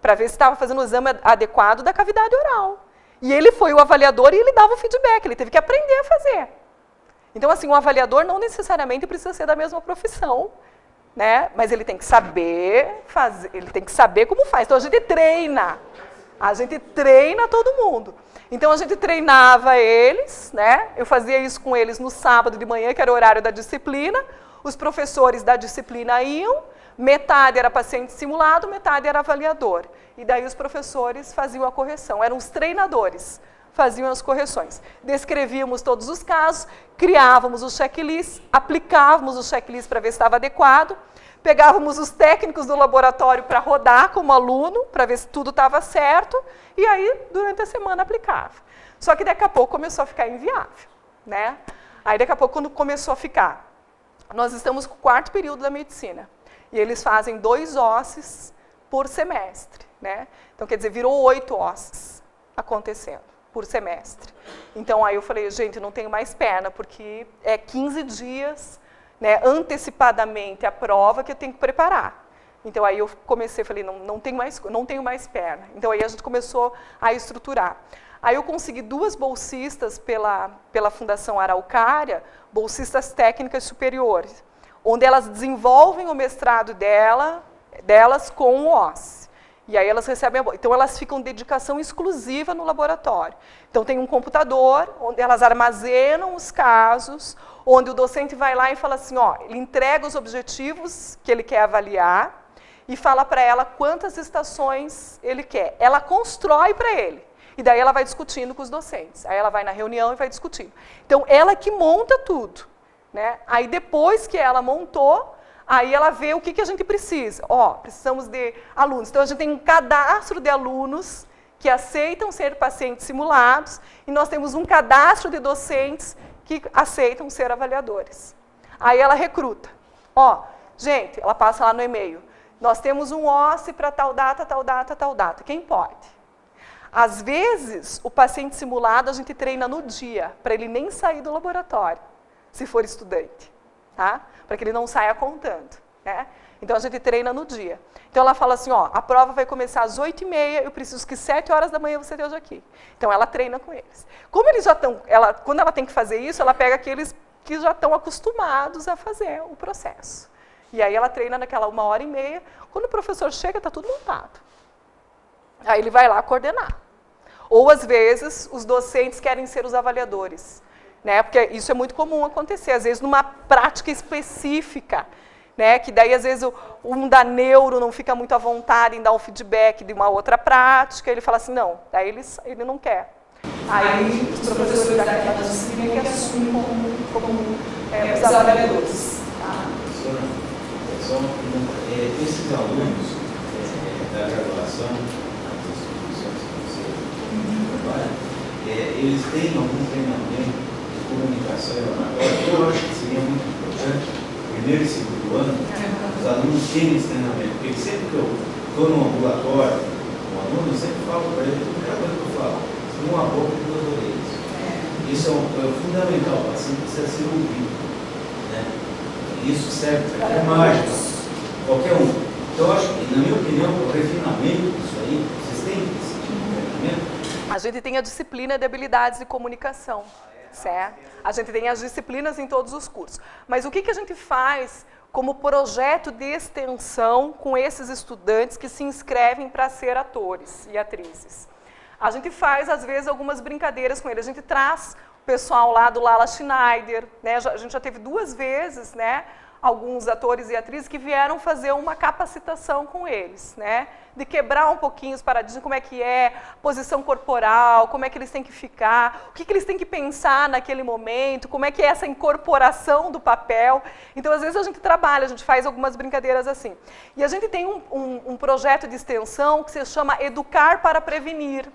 para ver se estava fazendo o exame adequado da cavidade oral. E ele foi o avaliador e ele dava o feedback, ele teve que aprender a fazer. Então, assim, o avaliador não necessariamente precisa ser da mesma profissão, né? Mas ele tem que saber fazer, ele tem que saber como faz. Então, a gente treina todo mundo. Então, a gente treinava eles, né? Eu fazia isso com eles no sábado de manhã, que era o horário da disciplina. Os professores da disciplina iam, metade era paciente simulado, metade era avaliador. E daí os professores faziam a correção, eram os treinadores, faziam as correções. Descrevíamos todos os casos, criávamos o checklist, aplicávamos o checklist para ver se estava adequado, pegávamos os técnicos do laboratório para rodar como aluno, para ver se tudo estava certo, e aí, durante a semana, aplicava. Só que daqui a pouco começou a ficar inviável, né? Aí, daqui a pouco, quando começou a ficar, nós estamos com o 4º período da medicina, e eles fazem 2 OSCEs por semestre, né? Então, quer dizer, virou 8 OSCEs acontecendo por semestre. Então, aí eu falei, gente, não tenho mais perna, porque é 15 dias, né, antecipadamente a prova que eu tenho que preparar. Então, aí eu comecei, falei, não tenho mais perna. Então, aí a gente começou a estruturar. Aí eu consegui 2 bolsistas pela Fundação Araucária, bolsistas técnicas superiores, onde elas desenvolvem o mestrado delas com o OSCE. E aí elas recebem então elas ficam dedicação exclusiva no laboratório. Então tem um computador onde elas armazenam os casos, onde o docente vai lá e fala assim, ó, ele entrega os objetivos que ele quer avaliar e fala para ela quantas estações ele quer. Ela constrói para ele. E daí ela vai discutindo com os docentes. Aí ela vai na reunião e vai discutindo. Então ela que monta tudo, né? Aí depois que ela montou, aí ela vê o que a gente precisa. Ó, precisamos de alunos. Então, a gente tem um cadastro de alunos que aceitam ser pacientes simulados e nós temos um cadastro de docentes que aceitam ser avaliadores. Aí ela recruta. Ó, gente, ela passa lá no e-mail. Nós temos um OSCE para tal data, tal data, tal data. Quem pode? Às vezes, o paciente simulado a gente treina no dia, para ele nem sair do laboratório, se for estudante. Tá? Para que ele não saia contando, né? Então, a gente treina no dia. Então, ela fala assim, ó, a prova vai começar às 8h30, eu preciso que 7 horas da manhã você esteja aqui. Então, ela treina com eles. Como eles já estão, quando ela tem que fazer isso, ela pega aqueles que já estão acostumados a fazer o processo. E aí, ela treina naquela 1h30, quando o professor chega, está tudo montado. Aí, ele vai lá coordenar. Ou, às vezes, os docentes querem ser os avaliadores. Né? Porque isso é muito comum acontecer, às vezes numa prática específica, né? Que daí às vezes um da neuro não fica muito à vontade em dar um feedback de uma outra prática, ele fala assim, não, daí ele não quer. Aí os professores daquela disciplina que assumem como os avaliadores. Professora, só uma pergunta, esses alunos da graduação, das instituições que você trabalha, eles têm algum treinamento comunicação e laboratório? Eu acho que seria muito importante, primeiro e segundo ano, os alunos terem esse treinamento, porque sempre que eu estou no ambulatório, um aluno, eu sempre falo para ele, cada coisa que eu falo, uma boca e 2 orelhas. Isso é fundamental, o paciente precisa ser ouvido, né? Isso serve para qualquer mágica, qualquer um. Então, eu acho que, na minha opinião, o refinamento disso aí, vocês têm esse tipo de treinamento? A gente tem a disciplina de habilidades de comunicação. Certo? A gente tem as disciplinas em todos os cursos. Mas o que a gente faz como projeto de extensão com esses estudantes que se inscrevem para ser atores e atrizes? A gente faz, às vezes, algumas brincadeiras com eles. A gente traz o pessoal lá do Lala Schneider, né? A gente já teve 2 vezes, né, alguns atores e atrizes que vieram fazer uma capacitação com eles, né? De quebrar um pouquinho os paradigmas, como é que é, posição corporal, como é que eles têm que ficar, o que eles têm que pensar naquele momento, como é que é essa incorporação do papel. Então, às vezes, a gente trabalha, a gente faz algumas brincadeiras assim. E a gente tem um projeto de extensão que se chama Educar para Prevenir,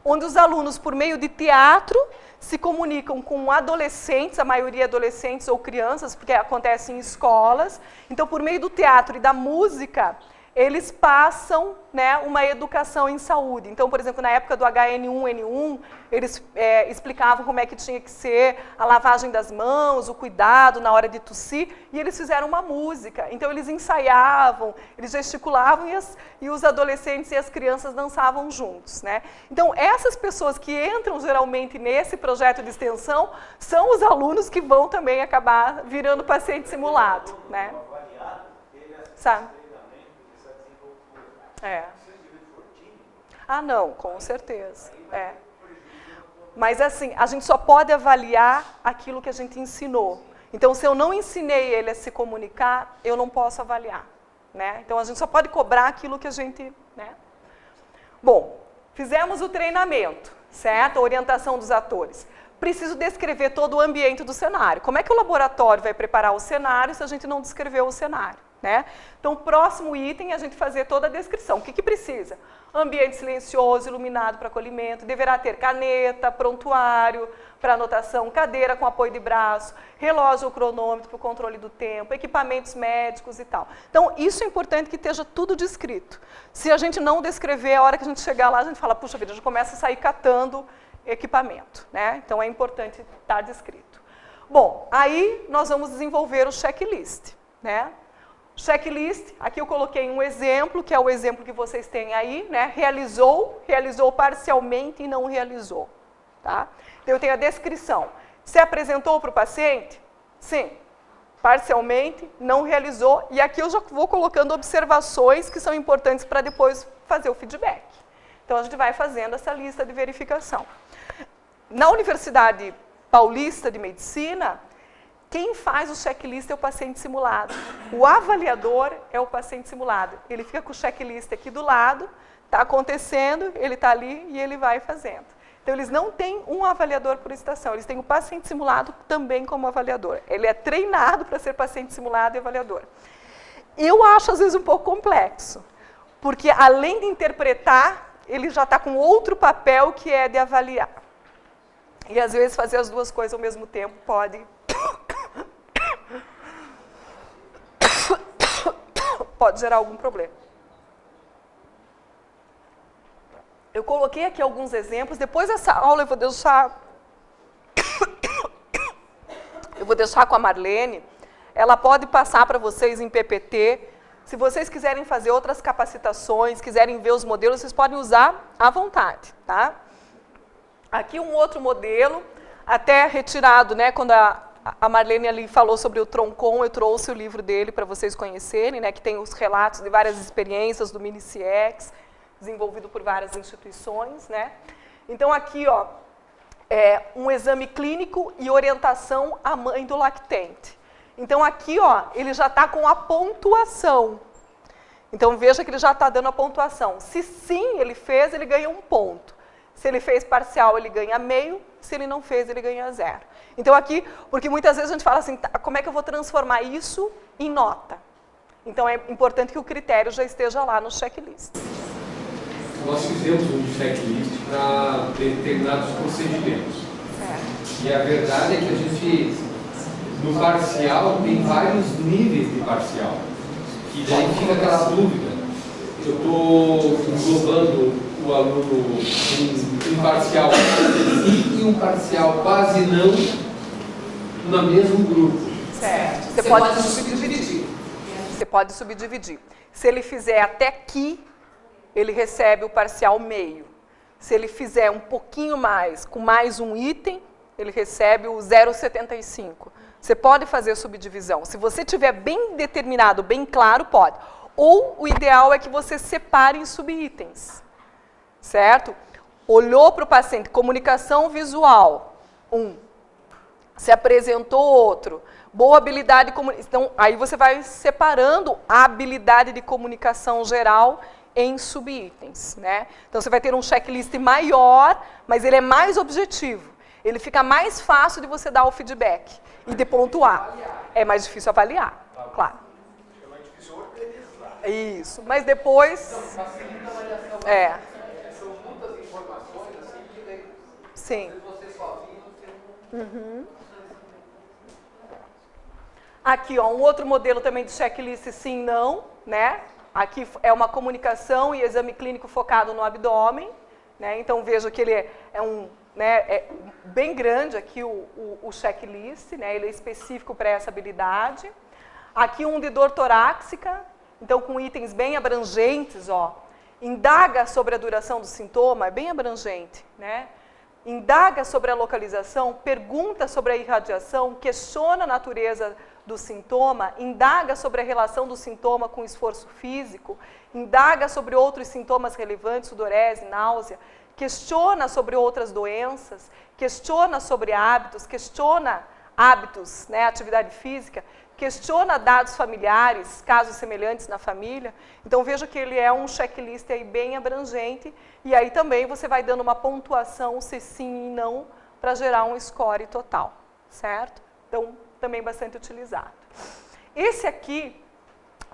onde os alunos, por meio de teatro, se comunicam com adolescentes, a maioria adolescentes ou crianças, porque acontece em escolas. Então, por meio do teatro e da música, eles passam, né, uma educação em saúde. Então, por exemplo, na época do HN1N1, eles explicavam como é que tinha que ser a lavagem das mãos, o cuidado na hora de tossir, e eles fizeram uma música. Então, eles ensaiavam, eles gesticulavam e os adolescentes e as crianças dançavam juntos, né? Então, essas pessoas que entram geralmente nesse projeto de extensão são os alunos que vão também acabar virando paciente simulado, né? Sabe? É. Ah, não, com certeza. É. Mas assim, a gente só pode avaliar aquilo que a gente ensinou. Então, se eu não ensinei ele a se comunicar, eu não posso avaliar, né? Então, a gente só pode cobrar aquilo que a gente, né? Bom, fizemos o treinamento, certo? A orientação dos atores. Preciso descrever todo o ambiente do cenário. Como é que o laboratório vai preparar o cenário se a gente não descreveu o cenário, né? Então, próximo item, a gente fazer toda a descrição. O que que precisa? Ambiente silencioso, iluminado para acolhimento, deverá ter caneta, prontuário para anotação, cadeira com apoio de braço, relógio ou cronômetro para o controle do tempo, equipamentos médicos e tal. Então, isso é importante que esteja tudo descrito. Se a gente não descrever, a hora que a gente chegar lá, a gente fala, puxa vida, já começa a sair catando equipamento, né? Então, é importante estar descrito. Bom, aí nós vamos desenvolver o checklist, né? Checklist, aqui eu coloquei um exemplo, que é o exemplo que vocês têm aí, né? Realizou parcialmente e não realizou, tá? Então, eu tenho a descrição. Se apresentou para o paciente? Sim. Parcialmente, não realizou. E aqui eu já vou colocando observações que são importantes para depois fazer o feedback. Então, a gente vai fazendo essa lista de verificação. Na Universidade Paulista de Medicina, quem faz o checklist é o paciente simulado. O avaliador é o paciente simulado. Ele fica com o checklist aqui do lado, está acontecendo, ele está ali e ele vai fazendo. Então, eles não têm um avaliador por estação, eles têm o paciente simulado também como avaliador. Ele é treinado para ser paciente simulado e avaliador. Eu acho, às vezes, um pouco complexo, porque, além de interpretar, ele já está com outro papel que é de avaliar. E, às vezes, fazer as duas coisas ao mesmo tempo pode gerar algum problema. Eu coloquei aqui alguns exemplos. Depois dessa aula eu vou deixar com a Marlene. Ela pode passar para vocês em PPT. Se vocês quiserem fazer outras capacitações, quiserem ver os modelos, vocês podem usar à vontade, tá? Aqui um outro modelo, até retirado, né, quando a Marlene ali falou sobre o Troncon, eu trouxe o livro dele para vocês conhecerem, né, que tem os relatos de várias experiências do Mini-CX, desenvolvido por várias instituições, né? Então, aqui, ó, é um exame clínico e orientação à mãe do lactente. Então, aqui, ó, ele já está com a pontuação. Então, veja que ele já está dando a pontuação. Se sim, ele fez, ele ganha 1 ponto. Se ele fez parcial, ele ganha meio. Se ele não fez, ele ganha 0. Então, aqui, porque muitas vezes a gente fala assim, tá, como é que eu vou transformar isso em nota? Então, é importante que o critério já esteja lá no checklist. Nós fizemos um checklist para determinados procedimentos. E a verdade é que a gente, no parcial, tem vários níveis de parcial. E daí fica aquela dúvida. Eu estou englobando o aluno em um parcial sim e um parcial quase não no mesmo grupo. Certo. Você pode subdividir. Você pode subdividir. Se ele fizer até aqui, ele recebe o parcial meio. Se ele fizer um pouquinho mais, com mais um item, ele recebe o 0,75. Você pode fazer subdivisão. Se você tiver bem determinado, bem claro, pode. Ou o ideal é que você separe em subitens. Certo? Olhou para o paciente, comunicação visual, 1. Se apresentou outro. Boa habilidade de comunicação. Então, aí você vai separando a habilidade de comunicação geral em subitens, né? Então, você vai ter um checklist maior, mas ele é mais objetivo. Ele fica mais fácil de você dar o feedback e de pontuar. É mais difícil avaliar, claro. É mais difícil organizar. Isso, mas depois... Facilita a avaliação. É. São muitas informações, assim, Sim. Aqui, ó, um outro modelo também de checklist sim, não, né? Aqui é uma comunicação e exame clínico focado no abdômen, né? Então veja que ele é bem grande aqui o checklist, né? Ele é específico para essa habilidade. Aqui um de dor torácica, então com itens bem abrangentes, ó. Indaga sobre a duração do sintoma, é bem abrangente, né? Indaga sobre a localização, pergunta sobre a irradiação, questiona a natureza do sintoma, indaga sobre a relação do sintoma com o esforço físico, indaga sobre outros sintomas relevantes, sudorese, náusea, questiona sobre outras doenças, questiona sobre hábitos, questiona hábitos, né, atividade física, questiona dados familiares, casos semelhantes na família. Então veja que ele é um checklist aí bem abrangente e aí também você vai dando uma pontuação se sim e não para gerar um score total, certo? Então também bastante utilizado. Esse aqui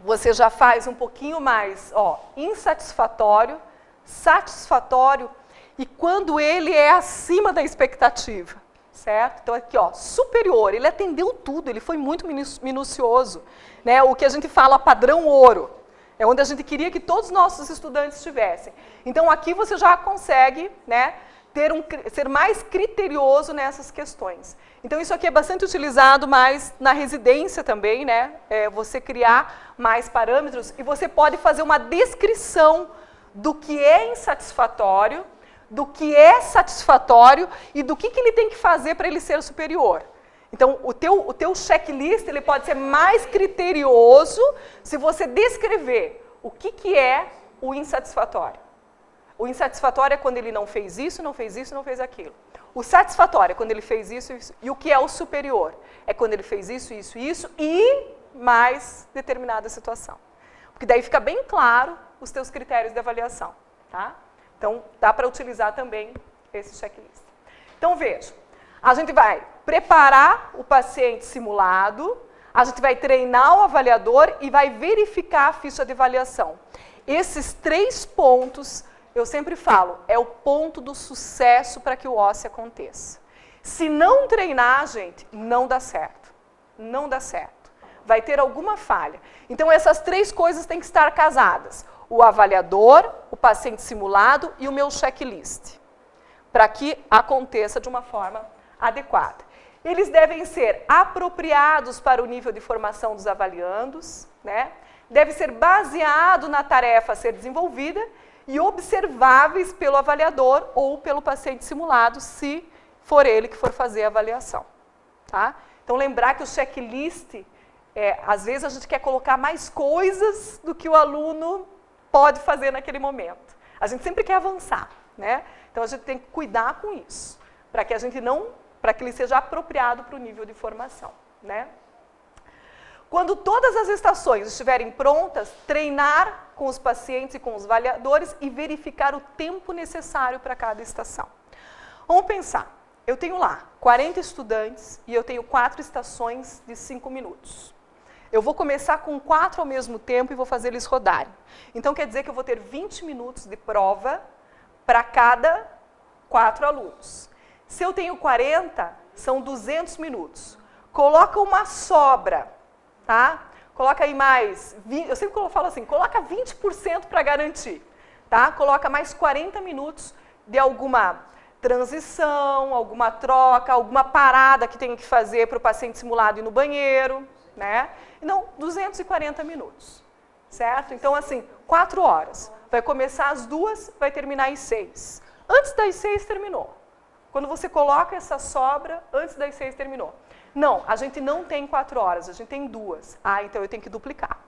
você já faz um pouquinho mais, ó, insatisfatório, satisfatório e quando ele é acima da expectativa, certo? Então aqui, ó, superior, ele atendeu tudo, ele foi muito minucioso, né? O que a gente fala padrão ouro, é onde a gente queria que todos os nossos estudantes tivessem. Então aqui você já consegue, né, ser mais criterioso nessas questões. Então isso aqui é bastante utilizado mais na residência também, né? Você criar mais parâmetros e você pode fazer uma descrição do que é insatisfatório, do que é satisfatório e do que ele tem que fazer para ele ser superior. Então, o teu checklist ele pode ser mais criterioso se você descrever o que é o insatisfatório. O insatisfatório é quando ele não fez isso, não fez isso, não fez aquilo. O satisfatório é quando ele fez isso, isso. E o que é o superior? É quando ele fez isso, isso, isso e mais determinada situação. Porque daí fica bem claro os teus critérios de avaliação, tá? Então, dá para utilizar também esse checklist. Então, veja, a gente vai preparar o paciente simulado, a gente vai treinar o avaliador e vai verificar a ficha de avaliação. Esses 3 pontos, eu sempre falo, é o ponto do sucesso para que o OSCE aconteça. Se não treinar, gente, não dá certo. Não dá certo. Vai ter alguma falha. Então, essas 3 coisas têm que estar casadas. O avaliador, o paciente simulado e o meu checklist, para que aconteça de uma forma adequada. Eles devem ser apropriados para o nível de formação dos avaliandos, né? Deve ser baseado na tarefa a ser desenvolvida e observáveis pelo avaliador ou pelo paciente simulado, se for ele que for fazer a avaliação. Tá? Então, lembrar que o checklist, às vezes a gente quer colocar mais coisas do que o aluno pode fazer naquele momento. A gente sempre quer avançar, né? Então a gente tem que cuidar com isso, para que ele seja apropriado para o nível de formação, né? Quando todas as estações estiverem prontas, treinar com os pacientes e com os avaliadores e verificar o tempo necessário para cada estação. Vamos pensar, eu tenho lá 40 estudantes e eu tenho 4 estações de 5 minutos. Eu vou começar com 4 ao mesmo tempo e vou fazer eles rodarem. Então, quer dizer que eu vou ter 20 minutos de prova para cada 4 alunos. Se eu tenho 40, são 200 minutos. Coloca uma sobra, tá? Coloca aí mais, eu sempre falo assim, coloca 20% para garantir, tá? Coloca mais 40 minutos de alguma transição, alguma troca, alguma parada que tem que fazer para o paciente simulado ir no banheiro, né? Não, 240 minutos, certo? Então, assim, 4 horas. Vai começar às 2, vai terminar às 6. Antes das 6, terminou. Quando você coloca essa sobra, antes das 6, terminou. Não, a gente não tem 4 horas, a gente tem 2. Ah, então eu tenho que duplicar.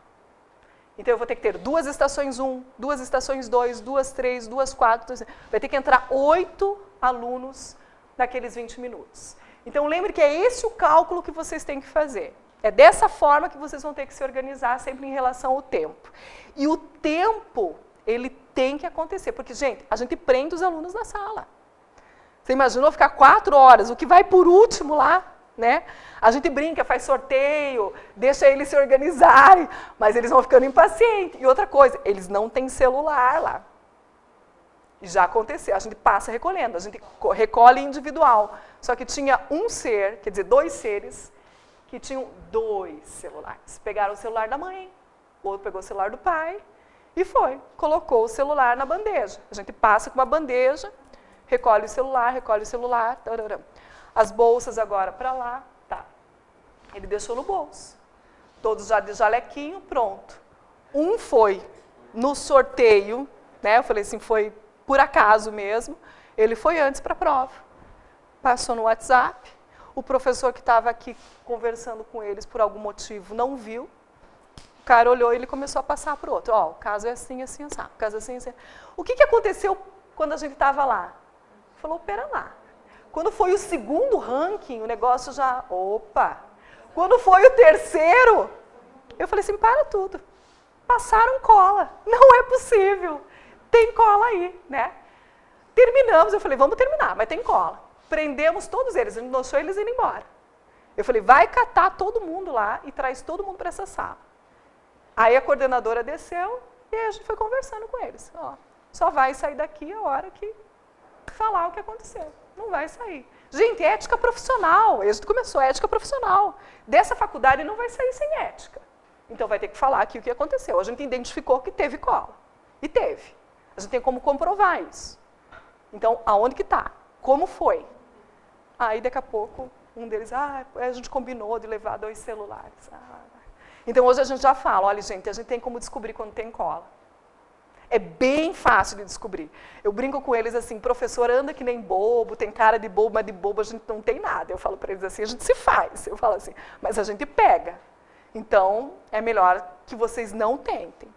Então eu vou ter que ter 2 estações 1, 2 estações 2, 2, 3, 2, 4, vai ter que entrar 8 alunos naqueles 20 minutos. Então lembre que é esse o cálculo que vocês têm que fazer. É dessa forma que vocês vão ter que se organizar sempre em relação ao tempo. E o tempo, ele tem que acontecer, porque, gente, a gente prende os alunos na sala. Você imaginou ficar 4 horas, o que vai por último lá, né? A gente brinca, faz sorteio, deixa eles se organizarem, mas eles vão ficando impacientes. E outra coisa, eles não têm celular lá. E já aconteceu, a gente passa recolhendo, a gente recolhe individual. Só que tinha um ser, quer dizer, 2 seres, que tinham 2 celulares. Pegaram o celular da mãe, o outro pegou o celular do pai e colocou o celular na bandeja. A gente passa com uma bandeja, recolhe o celular, tarará. As bolsas agora para lá, tá. Ele deixou no bolso. Todos já de jalequinho, pronto. Um foi no sorteio, né? Eu falei assim, foi por acaso mesmo. Ele foi antes para a prova. Passou no WhatsApp. O professor que estava aqui conversando com eles por algum motivo não viu. O cara olhou e ele começou a passar para o outro. Ó, o caso é assim, assim, assim. O caso é assim, assim. O que aconteceu quando a gente estava lá? Falou, pera lá. Quando foi o segundo ranking, o negócio já... Opa! Quando foi o terceiro, eu falei assim, para tudo. Passaram cola. Não é possível. Tem cola aí, né? Terminamos, eu falei, vamos terminar, mas tem cola. Prendemos todos eles, a gente deixou eles indo embora. Eu falei, vai catar todo mundo lá e traz todo mundo para essa sala. Aí a coordenadora desceu e aí a gente foi conversando com eles. Ó, só vai sair daqui a hora que falar o que aconteceu. Não vai sair. Gente, ética profissional. A gente começou a ética profissional. Dessa faculdade não vai sair sem ética. Então vai ter que falar aqui o que aconteceu. A gente identificou que teve cola. E teve. A gente tem como comprovar isso. Então, aonde que está? Como foi? Aí, daqui a pouco, um deles, a gente combinou de levar 2 celulares. Então, hoje a gente já fala, olha, gente, a gente tem como descobrir quando tem cola. É bem fácil de descobrir. Eu brinco com eles assim, professor anda que nem bobo, tem cara de bobo, mas de bobo a gente não tem nada. Eu falo para eles assim, a gente se faz. Eu falo assim, mas a gente pega. Então, é melhor que vocês não tentem.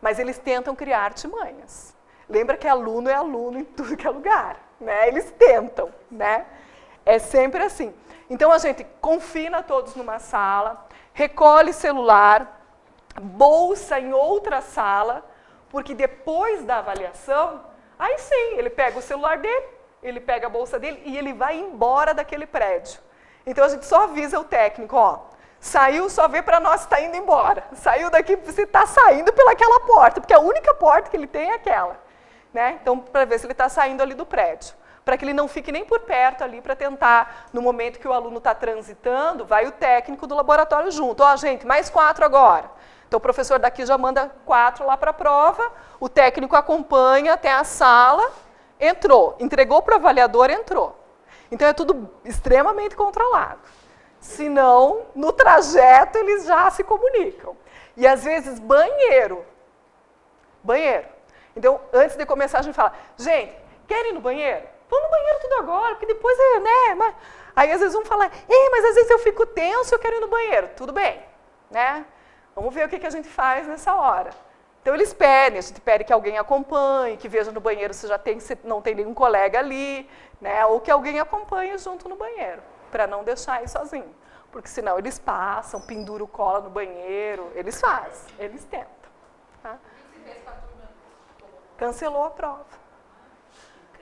Mas eles tentam criar artimanhas. Lembra que aluno é aluno em tudo que é lugar, né? Eles tentam, né? É sempre assim. Então, a gente confina todos numa sala, recolhe celular, bolsa em outra sala, porque depois da avaliação, aí sim, ele pega o celular dele, ele pega a bolsa dele e ele vai embora daquele prédio. Então, a gente só avisa o técnico, ó, saiu, só vê para nós se está indo embora. Saiu daqui, você está saindo pelaquela porta, porque a única porta que ele tem é aquela. Né? Então, para ver se ele está saindo ali do prédio. Para que ele não fique nem por perto ali, para tentar, no momento que o aluno está transitando, vai o técnico do laboratório junto. Ó, gente, mais 4 agora. Então, o professor daqui já manda 4 lá para a prova, o técnico acompanha até a sala, entrou, entregou para o avaliador, entrou. Então, é tudo extremamente controlado. Senão, no trajeto, eles já se comunicam. E, às vezes, banheiro. Então, antes de começar, a gente fala, gente, querem ir no banheiro? Vamos no banheiro tudo agora, porque depois é, né? Mas... Aí, às vezes, um fala, mas às vezes eu fico tenso e eu quero ir no banheiro. Tudo bem, né? Vamos ver o que a gente faz nessa hora. Então, eles pedem, a gente pede que alguém acompanhe, que veja no banheiro se já tem, se não tem nenhum colega ali, né? Ou que alguém acompanhe junto no banheiro, para não deixar ir sozinho. Porque senão eles passam, penduram cola no banheiro, eles fazem, eles tentam. Tá? Cancelou a prova.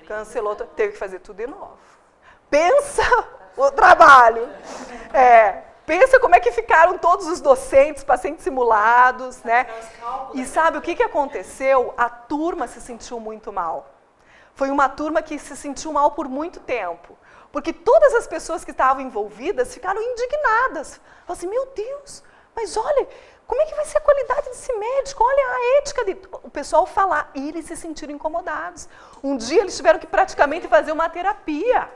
Cancelou, teve que fazer tudo de novo. Pensa o trabalho. Pensa como é que ficaram todos os docentes, pacientes simulados, né? E sabe o que aconteceu? A turma se sentiu muito mal. Foi uma turma que se sentiu mal por muito tempo. Porque todas as pessoas que estavam envolvidas ficaram indignadas. Falaram assim, meu Deus, mas olha, como é que vai ser a qualidade desse médico? Olha a ética de... O pessoal falar, e eles se sentiram incomodados. Um dia eles tiveram que praticamente fazer uma terapia.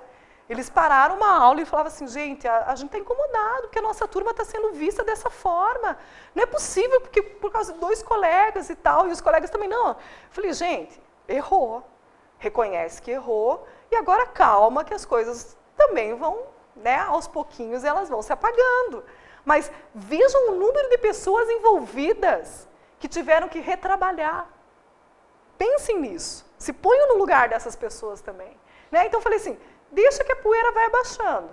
Eles pararam uma aula e falavam assim, gente, a gente está incomodado, porque a nossa turma está sendo vista dessa forma. Não é possível, porque por causa de 2 colegas e tal, e os colegas também não. Eu falei, gente, errou. Reconhece que errou, e agora calma que as coisas também vão, né, aos pouquinhos elas vão se apagando. Mas vejam o número de pessoas envolvidas que tiveram que retrabalhar. Pensem nisso. Se ponham no lugar dessas pessoas também. Né? Então eu falei assim, deixa que a poeira vai abaixando.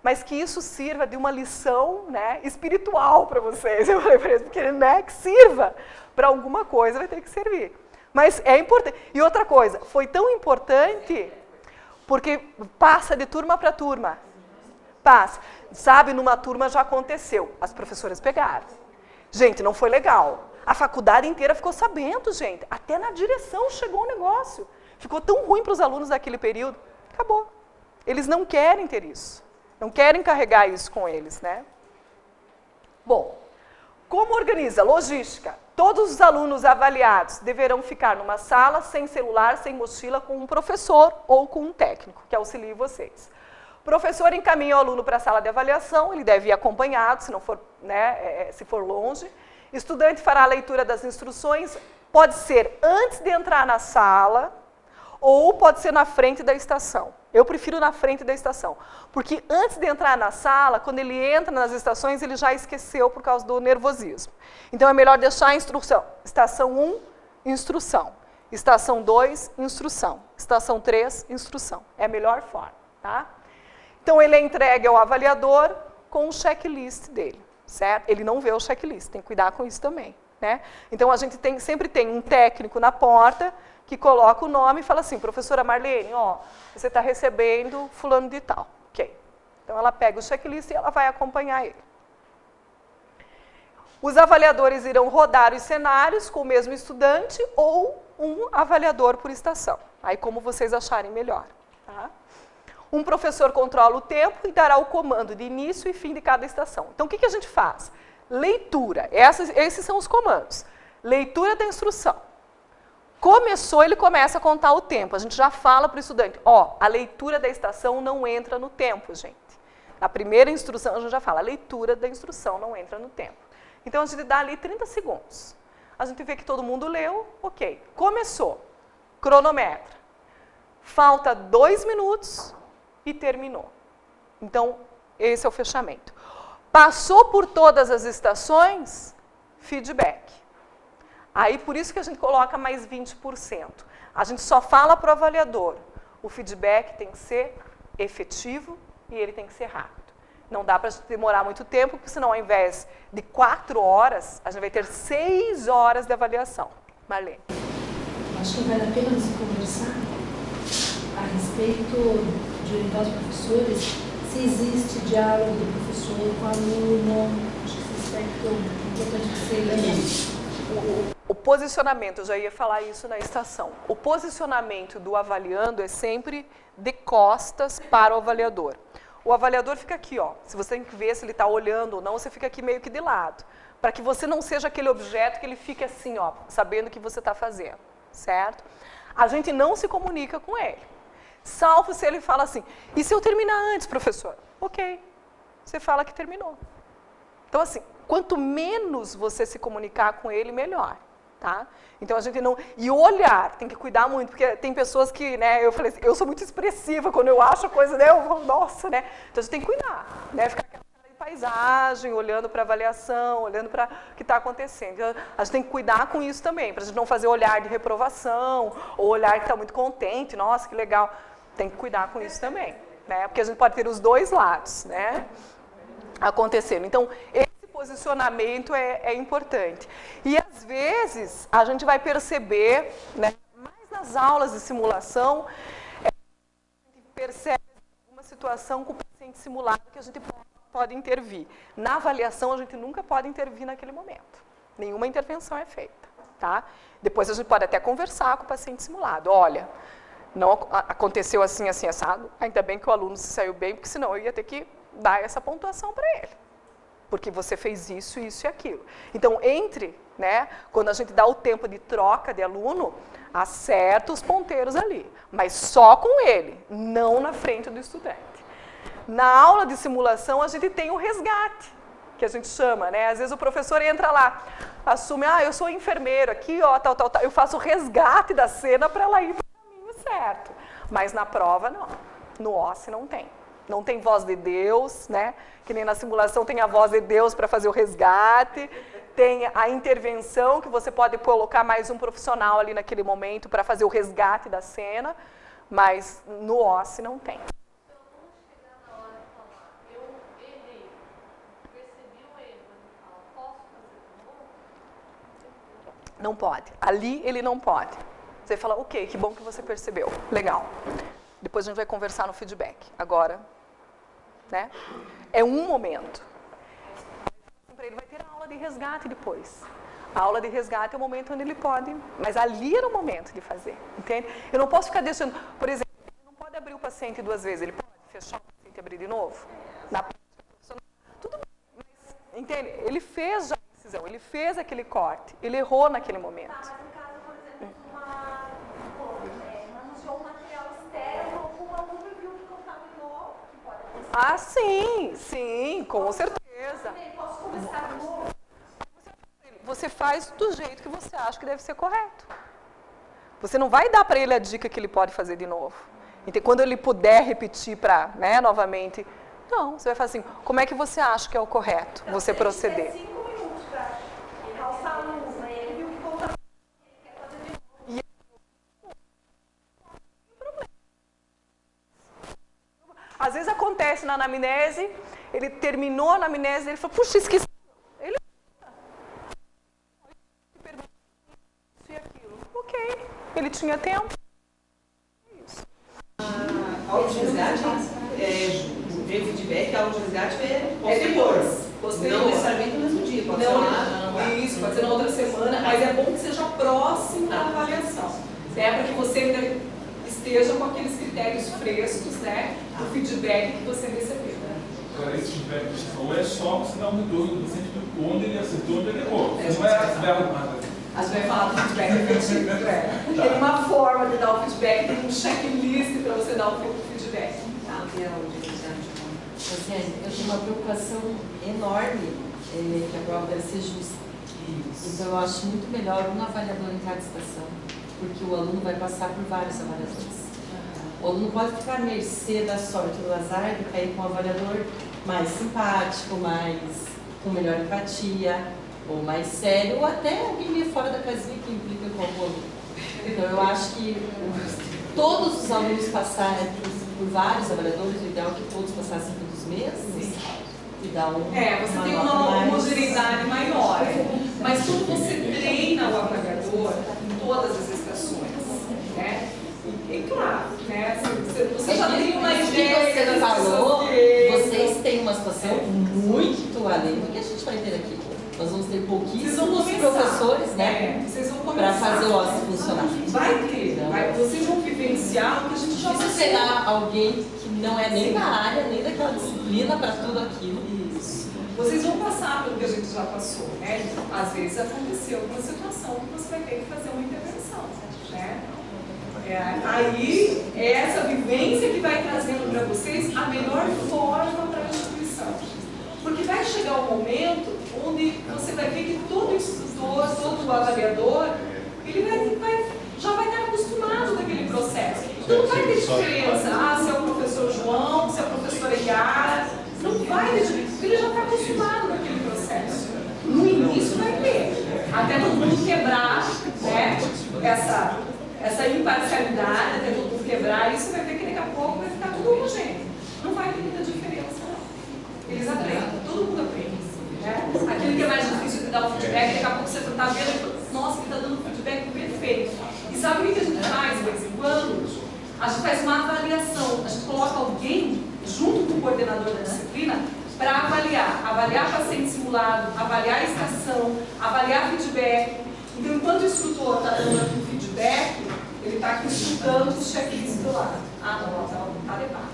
Mas que isso sirva de uma lição, né, espiritual para vocês. Eu falei para eles, porque, né, que sirva para alguma coisa, vai ter que servir. Mas é importante. E outra coisa, foi tão importante porque passa de turma para turma. Passa. Sabe, numa turma já aconteceu. As professoras pegaram. Gente, não foi legal. A faculdade inteira ficou sabendo, gente. Até na direção chegou o negócio. ficou tão ruim para os alunos daquele período, acabou. Eles não querem ter isso, não querem carregar isso com eles, né? Bom, como organiza? Logística. Todos os alunos avaliados deverão ficar numa sala, sem celular, sem mochila, com um professor ou com um técnico, que auxilie vocês. O professor encaminha o aluno para a sala de avaliação, ele deve ir acompanhado, se não for, né, se for longe. O estudante fará a leitura das instruções, pode ser antes de entrar na sala ou pode ser na frente da estação. Eu prefiro na frente da estação, porque antes de entrar na sala, quando ele entra nas estações, ele já esqueceu por causa do nervosismo. Então é melhor deixar a instrução. Estação 1, instrução. Estação 2, instrução. Estação 3, instrução. É a melhor forma, tá? Então ele é entregue ao avaliador com o checklist dele, certo? Ele não vê o checklist, tem que cuidar com isso também, né? Então a gente sempre tem um técnico na porta que coloca o nome e fala assim, professora Marlene, ó, você está recebendo fulano de tal. Ok. Então ela pega o checklist e ela vai acompanhar ele. Os avaliadores irão rodar os cenários com o mesmo estudante ou um avaliador por estação. Aí como vocês acharem melhor. Tá? Um professor controla o tempo e dará o comando de início e fim de cada estação. Então o que a gente faz? Leitura. Esses são os comandos. Leitura da instrução. Começou, ele começa a contar o tempo. A gente já fala para o estudante, ó, a leitura da estação não entra no tempo, gente. Na primeira instrução, a gente já fala, a leitura da instrução não entra no tempo. Então, a gente dá ali 30 segundos. A gente vê que todo mundo leu, ok. Começou, cronometra. Falta 2 minutos e terminou. Então, esse é o fechamento. Passou por todas as estações, feedback. Aí, por isso que a gente coloca mais 20%. A gente só fala para o avaliador. O feedback tem que ser efetivo e ele tem que ser rápido. Não dá para demorar muito tempo, porque senão, ao invés de 4 horas, a gente vai ter 6 horas de avaliação. Marlene. Acho que vale a pena você conversar a respeito de orientar os professores, se existe diálogo do professor com o aluno. Acho que esse aspecto é importante que você lembre. O posicionamento, eu já ia falar isso na estação, o posicionamento do avaliando é sempre de costas para o avaliador. O avaliador fica aqui, ó. Se você tem que ver se ele está olhando ou não, você fica aqui meio que de lado. Para que você não seja aquele objeto que ele fique assim, ó, sabendo o que você está fazendo, certo? A gente não se comunica com ele. Salvo se ele fala assim, e se eu terminar antes, professor? Ok, você fala que terminou. Então, assim, quanto menos você se comunicar com ele, melhor, tá? Então, a gente não... E o olhar, tem que cuidar muito, porque tem pessoas que, né, eu falei assim, eu sou muito expressiva, quando eu acho a coisa, né, eu vou, nossa, né? Então, a gente tem que cuidar, né? Ficar aquela cara de paisagem, olhando para a avaliação, olhando para o que está acontecendo. Então, a gente tem que cuidar com isso também, para a gente não fazer olhar de reprovação, ou olhar que está muito contente, nossa, que legal. Tem que cuidar com isso também, né? Porque a gente pode ter os dois lados, né? Acontecendo. Então, esse posicionamento é importante. E, às vezes, a gente vai perceber, né, mais nas aulas de simulação, a gente percebe uma situação com o paciente simulado que a gente pode intervir. Na avaliação, a gente nunca pode intervir naquele momento. Nenhuma intervenção é feita, tá? Depois, a gente pode até conversar com o paciente simulado. Olha, não aconteceu assim, assim, assado. Ainda bem que o aluno se saiu bem, porque senão eu ia ter que dar essa pontuação para ele. Porque você fez isso, isso e aquilo. Então, né, quando a gente dá o tempo de troca de aluno, acerta os ponteiros ali. Mas só com ele, não na frente do estudante. Na aula de simulação, a gente tem o resgate, que a gente chama, né? Às vezes o professor entra lá, assume, eu sou enfermeiro aqui, ó, tal. Eu faço o resgate da cena para ela ir para o caminho certo. Mas na prova, não. No OSCE não tem. Não tem voz de Deus, né? Que nem na simulação tem a voz de Deus para fazer o resgate, tem a intervenção, que você pode colocar mais um profissional ali naquele momento para fazer o resgate da cena, mas no OSCE não tem. Não pode. Ali ele não pode. Você fala, ok, que bom que você percebeu. Legal. Depois a gente vai conversar no feedback. Agora, né? É um momento. Ele vai ter aula de resgate depois. A aula de resgate é o momento onde ele pode, mas ali era o momento de fazer, entende? Eu não posso ficar deixando, por exemplo, ele não pode abrir o paciente 2 vezes, ele pode fechar o paciente e abrir de novo? Na prática profissional, tudo bem, mas, entende? Ele fez já a incisão, ele fez aquele corte, ele errou naquele momento. Tá, mas no caso, por exemplo, manuseou um material estéril, ou o aluno viu que contaminou, que pode acontecer. Ah, sim, com certeza. Posso começar de novo? Você faz do jeito que você acha que deve ser correto. Você não vai dar para ele a dica que ele pode fazer de novo. Então, quando ele puder repetir para, né, novamente, não, você vai fazer assim, como é que você acha que é o correto você proceder? 5 minutos para calçar a luz, né? Ele viu que contaminou, ele quer fazer de novo. Às vezes acontece na anamnese, ele terminou a anamnese, ele falou, puxa, esqueci. Ele ok, ele tinha tempo. A aula de resgate, ver feedback, a aula de resgate é posterior. Não necessariamente no mesmo dia, pode ser lá. Isso, pode ser na outra semana, mas é bom que seja próximo da avaliação. Né? Para que você ainda esteja com aqueles critérios frescos, né? Do feedback que você recebeu. Agora, esse feedback que você falou é só você dar um retorno do paciente onde ele acertou e onde ele errou. Você não vai arrumar. A gente vai falar do feedback efetivo, né? Tem uma forma de dar o feedback, tem um checklist para você dar o feedback. Rosiane, eu tenho uma preocupação enorme que a prova deve ser justa. Então eu acho muito melhor um avaliador em cada estação, porque o aluno vai passar por vários avaliadores. O aluno pode ficar à mercê da sorte do azar de cair com um avaliador mais simpático, com melhor empatia, ou mais sério, ou até alguém meio fora da casinha que implica com o aluno. Então eu acho que todos os alunos passarem por vários avaliadores, o ideal é que todos passassem pelos mesmos, e dá você tem uma homogeneidade maior. Mas quando você treina o avaliador em todas as estações, né? E claro, né? Você já tem uma ideia que você falou, vocês têm uma situação muito além do que a gente vai ter aqui. Nós vamos ter pouquíssimos professores, né? Para fazer o OSCE funcionar. Vai ter, vocês vão vivenciar o que a gente já precisa treinar alguém que não é nem da área, nem daquela disciplina para tudo aquilo. Isso. Vocês vão passar pelo que a gente já passou, né? Às vezes aconteceu uma situação que você vai ter que fazer uma intervenção, né? Aí é essa vivência que vai trazendo para vocês a melhor forma para a instituição. Porque vai chegar um momento onde você vai ver que todo instrutor, todo avaliador, ele já vai estar acostumado com aquele processo. Então não vai ter diferença, se é o professor João, se é a professora Yara, não vai ter diferença, porque ele já está acostumado com aquele processo. No início vai ter, até todo mundo quebrar, né, essa imparcialidade, até todo mundo quebrar, isso vai ver que daqui a pouco vai ficar tudo homogêneo. Não vai ter muita diferença, não. Eles aprendem, todo mundo aprende. Né? Aquilo que é mais difícil de dar o feedback, daqui a pouco você está vendo e fala, nossa, ele está dando um feedback perfeito. E sabe o que a gente faz de vez em quando? A gente faz uma avaliação, a gente coloca alguém junto com o coordenador da disciplina para avaliar paciente simulado, avaliar a estação, avaliar feedback. Então, enquanto o instrutor está dando aqui o feedback, ele está aqui escutando o checklist do lado. Ah, não, está adequado.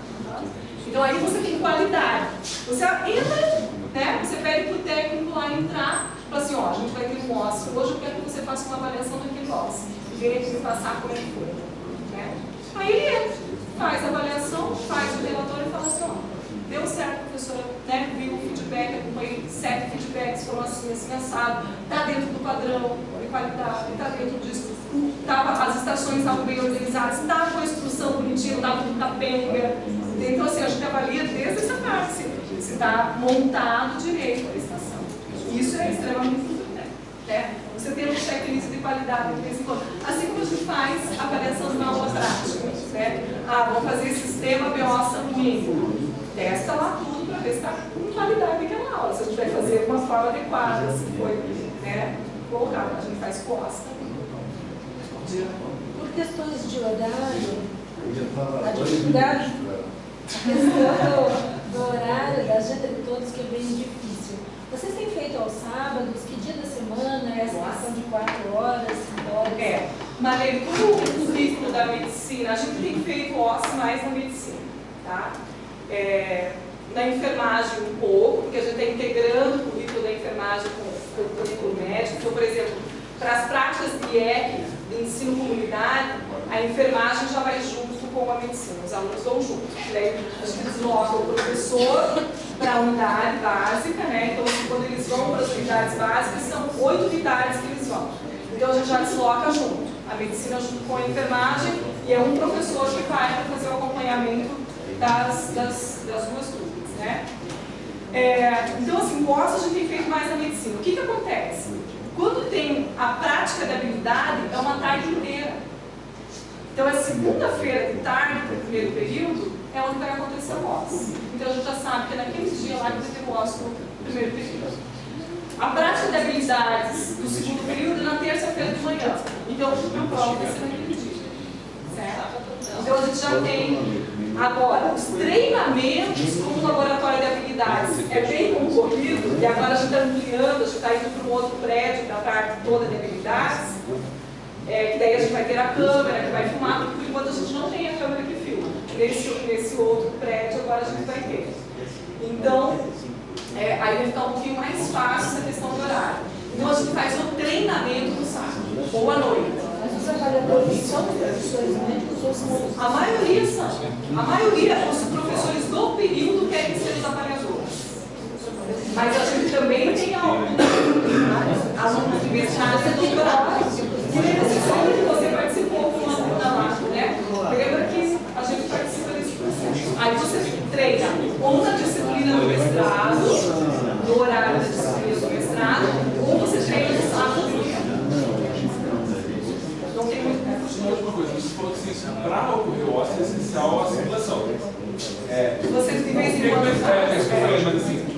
Então aí você tem qualidade. Você entra, né? Você pede para o técnico lá entrar, fala assim, ó, a gente vai ter um OSCE, hoje eu quero que você faça uma avaliação daquele OSCE. E venha aqui me passar como é que foi. Né? Aí ele entra, faz a avaliação, faz o relatório e fala assim, ó, deu certo, professora, né? Viu o feedback, acompanhei 7 feedbacks, foram assim, assado, está dentro do padrão de qualidade, está dentro disso. As estações estavam bem organizadas, estava com a instrução bonitinha, não estava com capenga. Então, assim, a gente avalia desde essa parte, se está montado direito a estação. Isso é extremamente importante. Né? Você tem um checklist de qualidade de vez em quando. Assim como a gente faz a avaliação de uma aula prática. Né? Vamos fazer sistema BO sanguíneo. Testa lá tudo para ver se está com qualidade aquela aula. Se a gente vai fazer de uma forma adequada, se foi, né? Colocado, a gente faz costa. Por questões de horário, a dificuldade, a questão do horário, da agenda de todos, que é bem difícil. Vocês têm feito aos sábados? Que dia da semana é essa Marlene, como o currículo da medicina, a gente tem feito OSS mais na medicina, tá? Na enfermagem um pouco, porque a gente está integrando o currículo da enfermagem com o currículo médico. Então, por exemplo, para as práticas de IEC, de ensino comunidade, a enfermagem já vai junto com a medicina, os alunos vão junto. Daí a gente desloca o professor para a unidade básica, né? Então, quando eles vão para as unidades básicas, são 8 unidades que eles vão. Então, a gente já desloca junto, a medicina junto com a enfermagem, e é um professor que vai para fazer o acompanhamento das duas turmas, né? Então, assim, a gente tem feito mais na medicina. O que acontece? Quando tem a prática da habilidade, é uma tarde inteira. Então, é segunda-feira de tarde, no primeiro período, é onde vai acontecer o OSS. Então, a gente já sabe que é naquele dia lá que vai ter o OSS no primeiro período. A prática de habilidades do segundo período é na terça-feira de manhã. Então, a prova vai ser naquele dia. Certo? Então, a gente já tem agora os treinamentos como laboratório de habilidades. É bem concorrido, e agora a gente está ampliando, a gente está indo para um outro prédio para a parte toda de habilidades. Que daí a gente vai ter a câmera que vai filmar, porque por enquanto a gente não tem a câmera que filma. Nesse outro prédio agora a gente vai ter. Então, aí vai ficar um pouquinho mais fácil essa questão do horário. Então a gente faz o treinamento no sábado, ou à noite. Mas os avaliadores são professores médicos ou são outros? A maioria são. A maioria, os professores do período querem ser os avaliadores. Mas a gente também tem alunos de mestrado e doutorado. Você participou com uma aluna lá, né? Lembra que a gente participa desse processo. Aí você treina ou na disciplina do mestrado, no horário da disciplina do mestrado, ou você treina no sábado de manhã. Não tem muito tempo. Uma última coisa, você falou que para ocorrer o OSS é essencial a simulação. Você de vez em quando...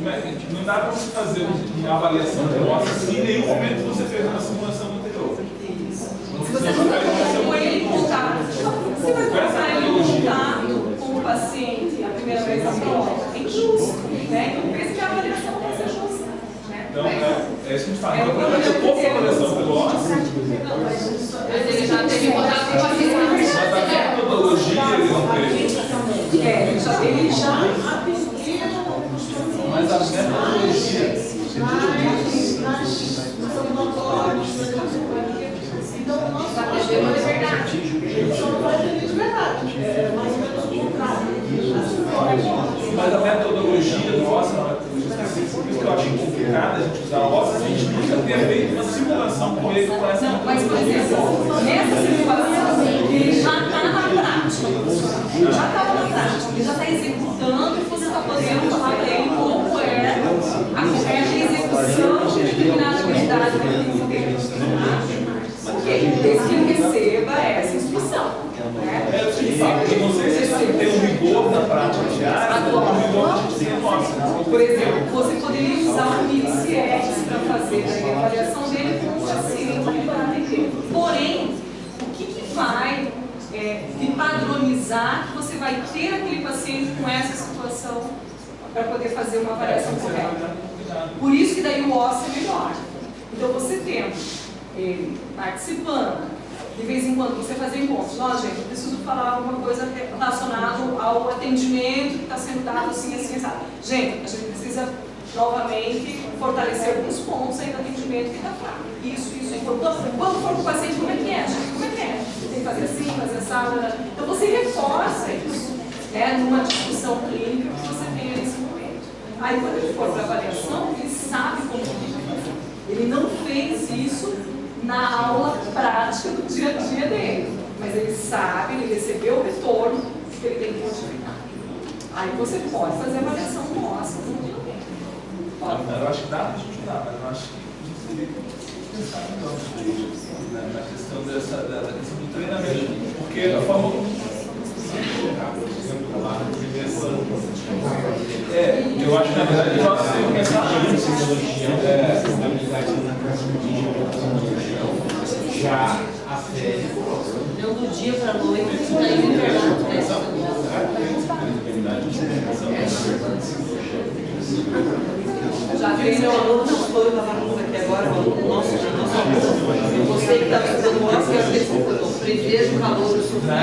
Mas assim, não dá para você fazer uma avaliação do OSS se em nenhum momento você fez uma simulação anterior. Se você não colocou ele em contato, você vai colocar ele em contato com o paciente a primeira vez na prova. É injusto, né? Então, pensa que a avaliação vai ser justa. Né? Então, é isso que a gente fala. Então, quando eu pouco a avaliação pelo OSS, mas ele já teve contato com o paciente. mas a metodologia ele não teve. Ele já mas a metodologia. Então, nós Vai ter uma liberdade. só não vai ter liberdade. É mais ou menos o contrário. Mas a metodologia do OSS é uma metodologia específica, por isso que eu acho complicado a gente usar o OSS, a gente nunca ter feito uma simulação com ele com essa Não, mas, por exemplo, nessa simulação, ele já está na prática. Já estava na prática, ele já está executando e você está podendo falar para ele como é a correta execução de determinada habilidade que ele tem que ter. Porque desde que ele receba essa instrução. É o que eu falo, porque não sei se tem um rigor na prática diária, ou um rigor que a gente tem nossa. Por exemplo, você poderia usar o MICS para fazer a avaliação dele com o paciente para atender. Porém, o que vai de padronizar que você vai ter aquele paciente com essa situação para poder fazer uma avaliação correta? Por isso que daí o OSS é melhor. Então, você tendo ele participando, de vez em quando você fazer encontros. Gente, eu preciso falar alguma coisa relacionada ao atendimento que está sendo dado assim, sabe? Gente, a gente precisa novamente fortalecer alguns pontos aí do atendimento que está fraco. Isso. Quando for com o paciente, como é que é, gente? Como é que é? Tem que fazer assim, fazer essa. Então você reforça isso, né? Numa discussão clínica que você tenha nesse momento. Aí quando ele for para a avaliação, ele sabe como fazer. Ele não fez isso na aula prática do dia a dia dele, mas ele sabe, ele recebeu o retorno que ele tem que modificar. Aí você pode fazer a avaliação nossa, Eu acho que dá para estudar, mas eu acho que a gente teria que pensar melhor na questão da questão do treinamento, porque a forma como eu acho que na verdade nós temos que pensar já a série. Não do dia para a noite, daí o internato Já tem meu aluno, não foi o aluno aqui agora, o aluno nosso aluno. Você que está estudando o Oscar, eu sei que você falou, preveja o valor do seu filho.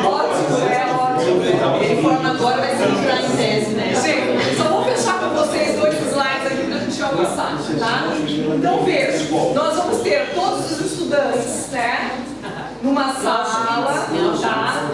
Ótimo. Ele forma agora, vai se entrar em tese, né? Gente, só vou fechar com vocês 2 slides aqui pra gente almoçar, tá? Então veja, nós vamos ter todos os estudantes, né? Numa sala, tá?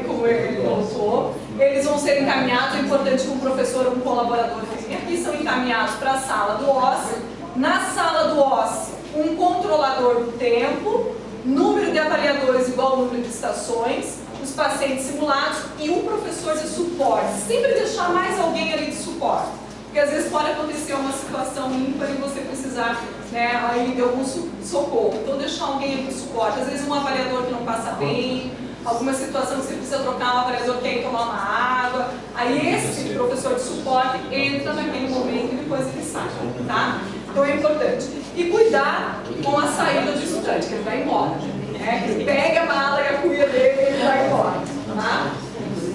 Como ele colocou. Eles vão ser encaminhados, é importante que um professor ou um colaborador fiquem aqui, são encaminhados para a sala do OSCE. Na sala do OSCE, um controlador do tempo, número de avaliadores igual ao número de estações, os pacientes simulados e um professor de suporte. Sempre deixar mais alguém ali de suporte, porque às vezes pode acontecer uma situação ímpar e você precisar, né, aí de algum socorro. Então deixar alguém ali de suporte, às vezes um avaliador que não passa bem, alguma situação que você precisa trocar um avaliador que quer ir tomar uma água, aí esse professor de suporte entra naquele momento e depois ele sai, tá? Então é importante. E cuidar com a saída do estudante, que ele vai embora, né? Ele pega a mala e a cuia dele e ele vai embora, tá?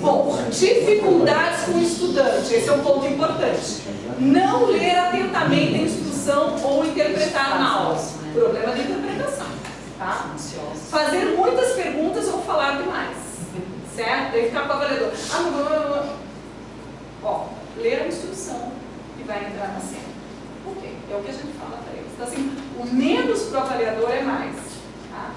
Bom, dificuldades com o estudante, esse é um ponto importante. Não ler atentamente a instrução ou interpretar na aula. Problema de interpretação, tá? Fazer muitas perguntas ou falar demais, certo? Daí ficar com o avaliador. Ó, ler a instrução e vai entrar na cena. Por quê? É o que a gente fala para eles. Então, assim, o menos para o avaliador é mais, tá?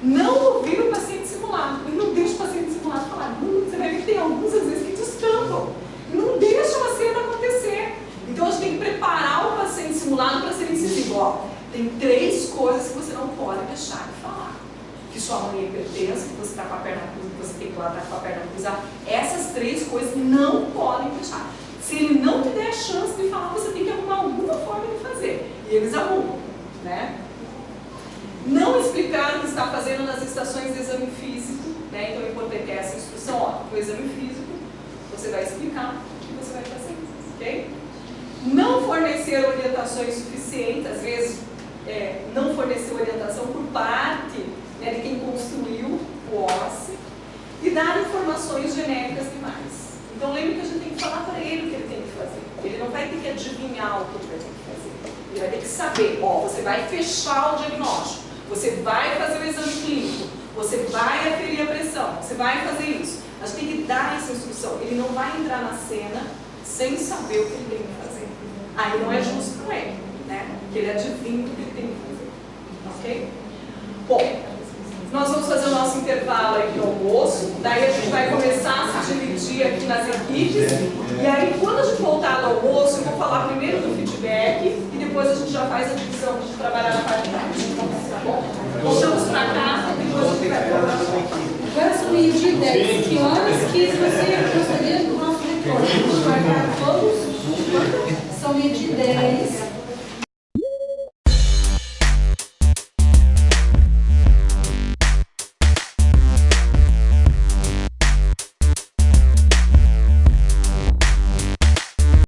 Não ouvir o paciente simulado. E não deixa o paciente simulado falar. Você vai ver que tem alguns, às vezes, que descampam. E não deixa a cena acontecer. Então, a gente tem que preparar o paciente simulado para ser incisivo. Ó, tem 3 coisas que você não pode deixar de falar. Que sua mãe é hipertensa, que você está com a perna cruzada, que você tem que lá estar com a perna cruzada. Essas 3 coisas não podem deixar. Se ele não te der a chance de falar, você tem que arrumar alguma forma de fazer. E eles arrumam, né? Não explicar o que está fazendo nas estações de exame físico, né? Então é importante essa instrução, ó, no exame físico, você vai explicar o que você vai fazer, ok? Não fornecer orientações suficientes, às vezes não fornecer orientação por parte, né, de quem construiu o OSCE, e dar informações genéricas demais. Então lembre que a gente tem que falar para ele o que ele tem que fazer. Ele não vai ter que adivinhar o que ele vai ter que fazer. Ele vai ter que saber, ó, você vai fechar o diagnóstico, você vai fazer o exame clínico, você vai aferir a pressão, você vai fazer isso. A gente tem que dar essa instrução. Ele não vai entrar na cena sem saber o que ele tem que fazer. Aí não é justo com ele, né? Porque ele adivinha o que ele tem que fazer. Ok? Bom, nós vamos fazer o nosso intervalo aí de almoço, daí a gente vai começar a se dividir aqui nas equipes, e aí quando a gente voltar do almoço, eu vou falar primeiro do feedback, e depois a gente já faz a divisão de trabalhar na parte de tarde, tá bom? Voltamos para cá, e depois a gente vai trabalhar. Agora são meio-dia e 10. Que horas que você gostaria do nosso retorno? Vamos marcar todos? São meio-dia e 10.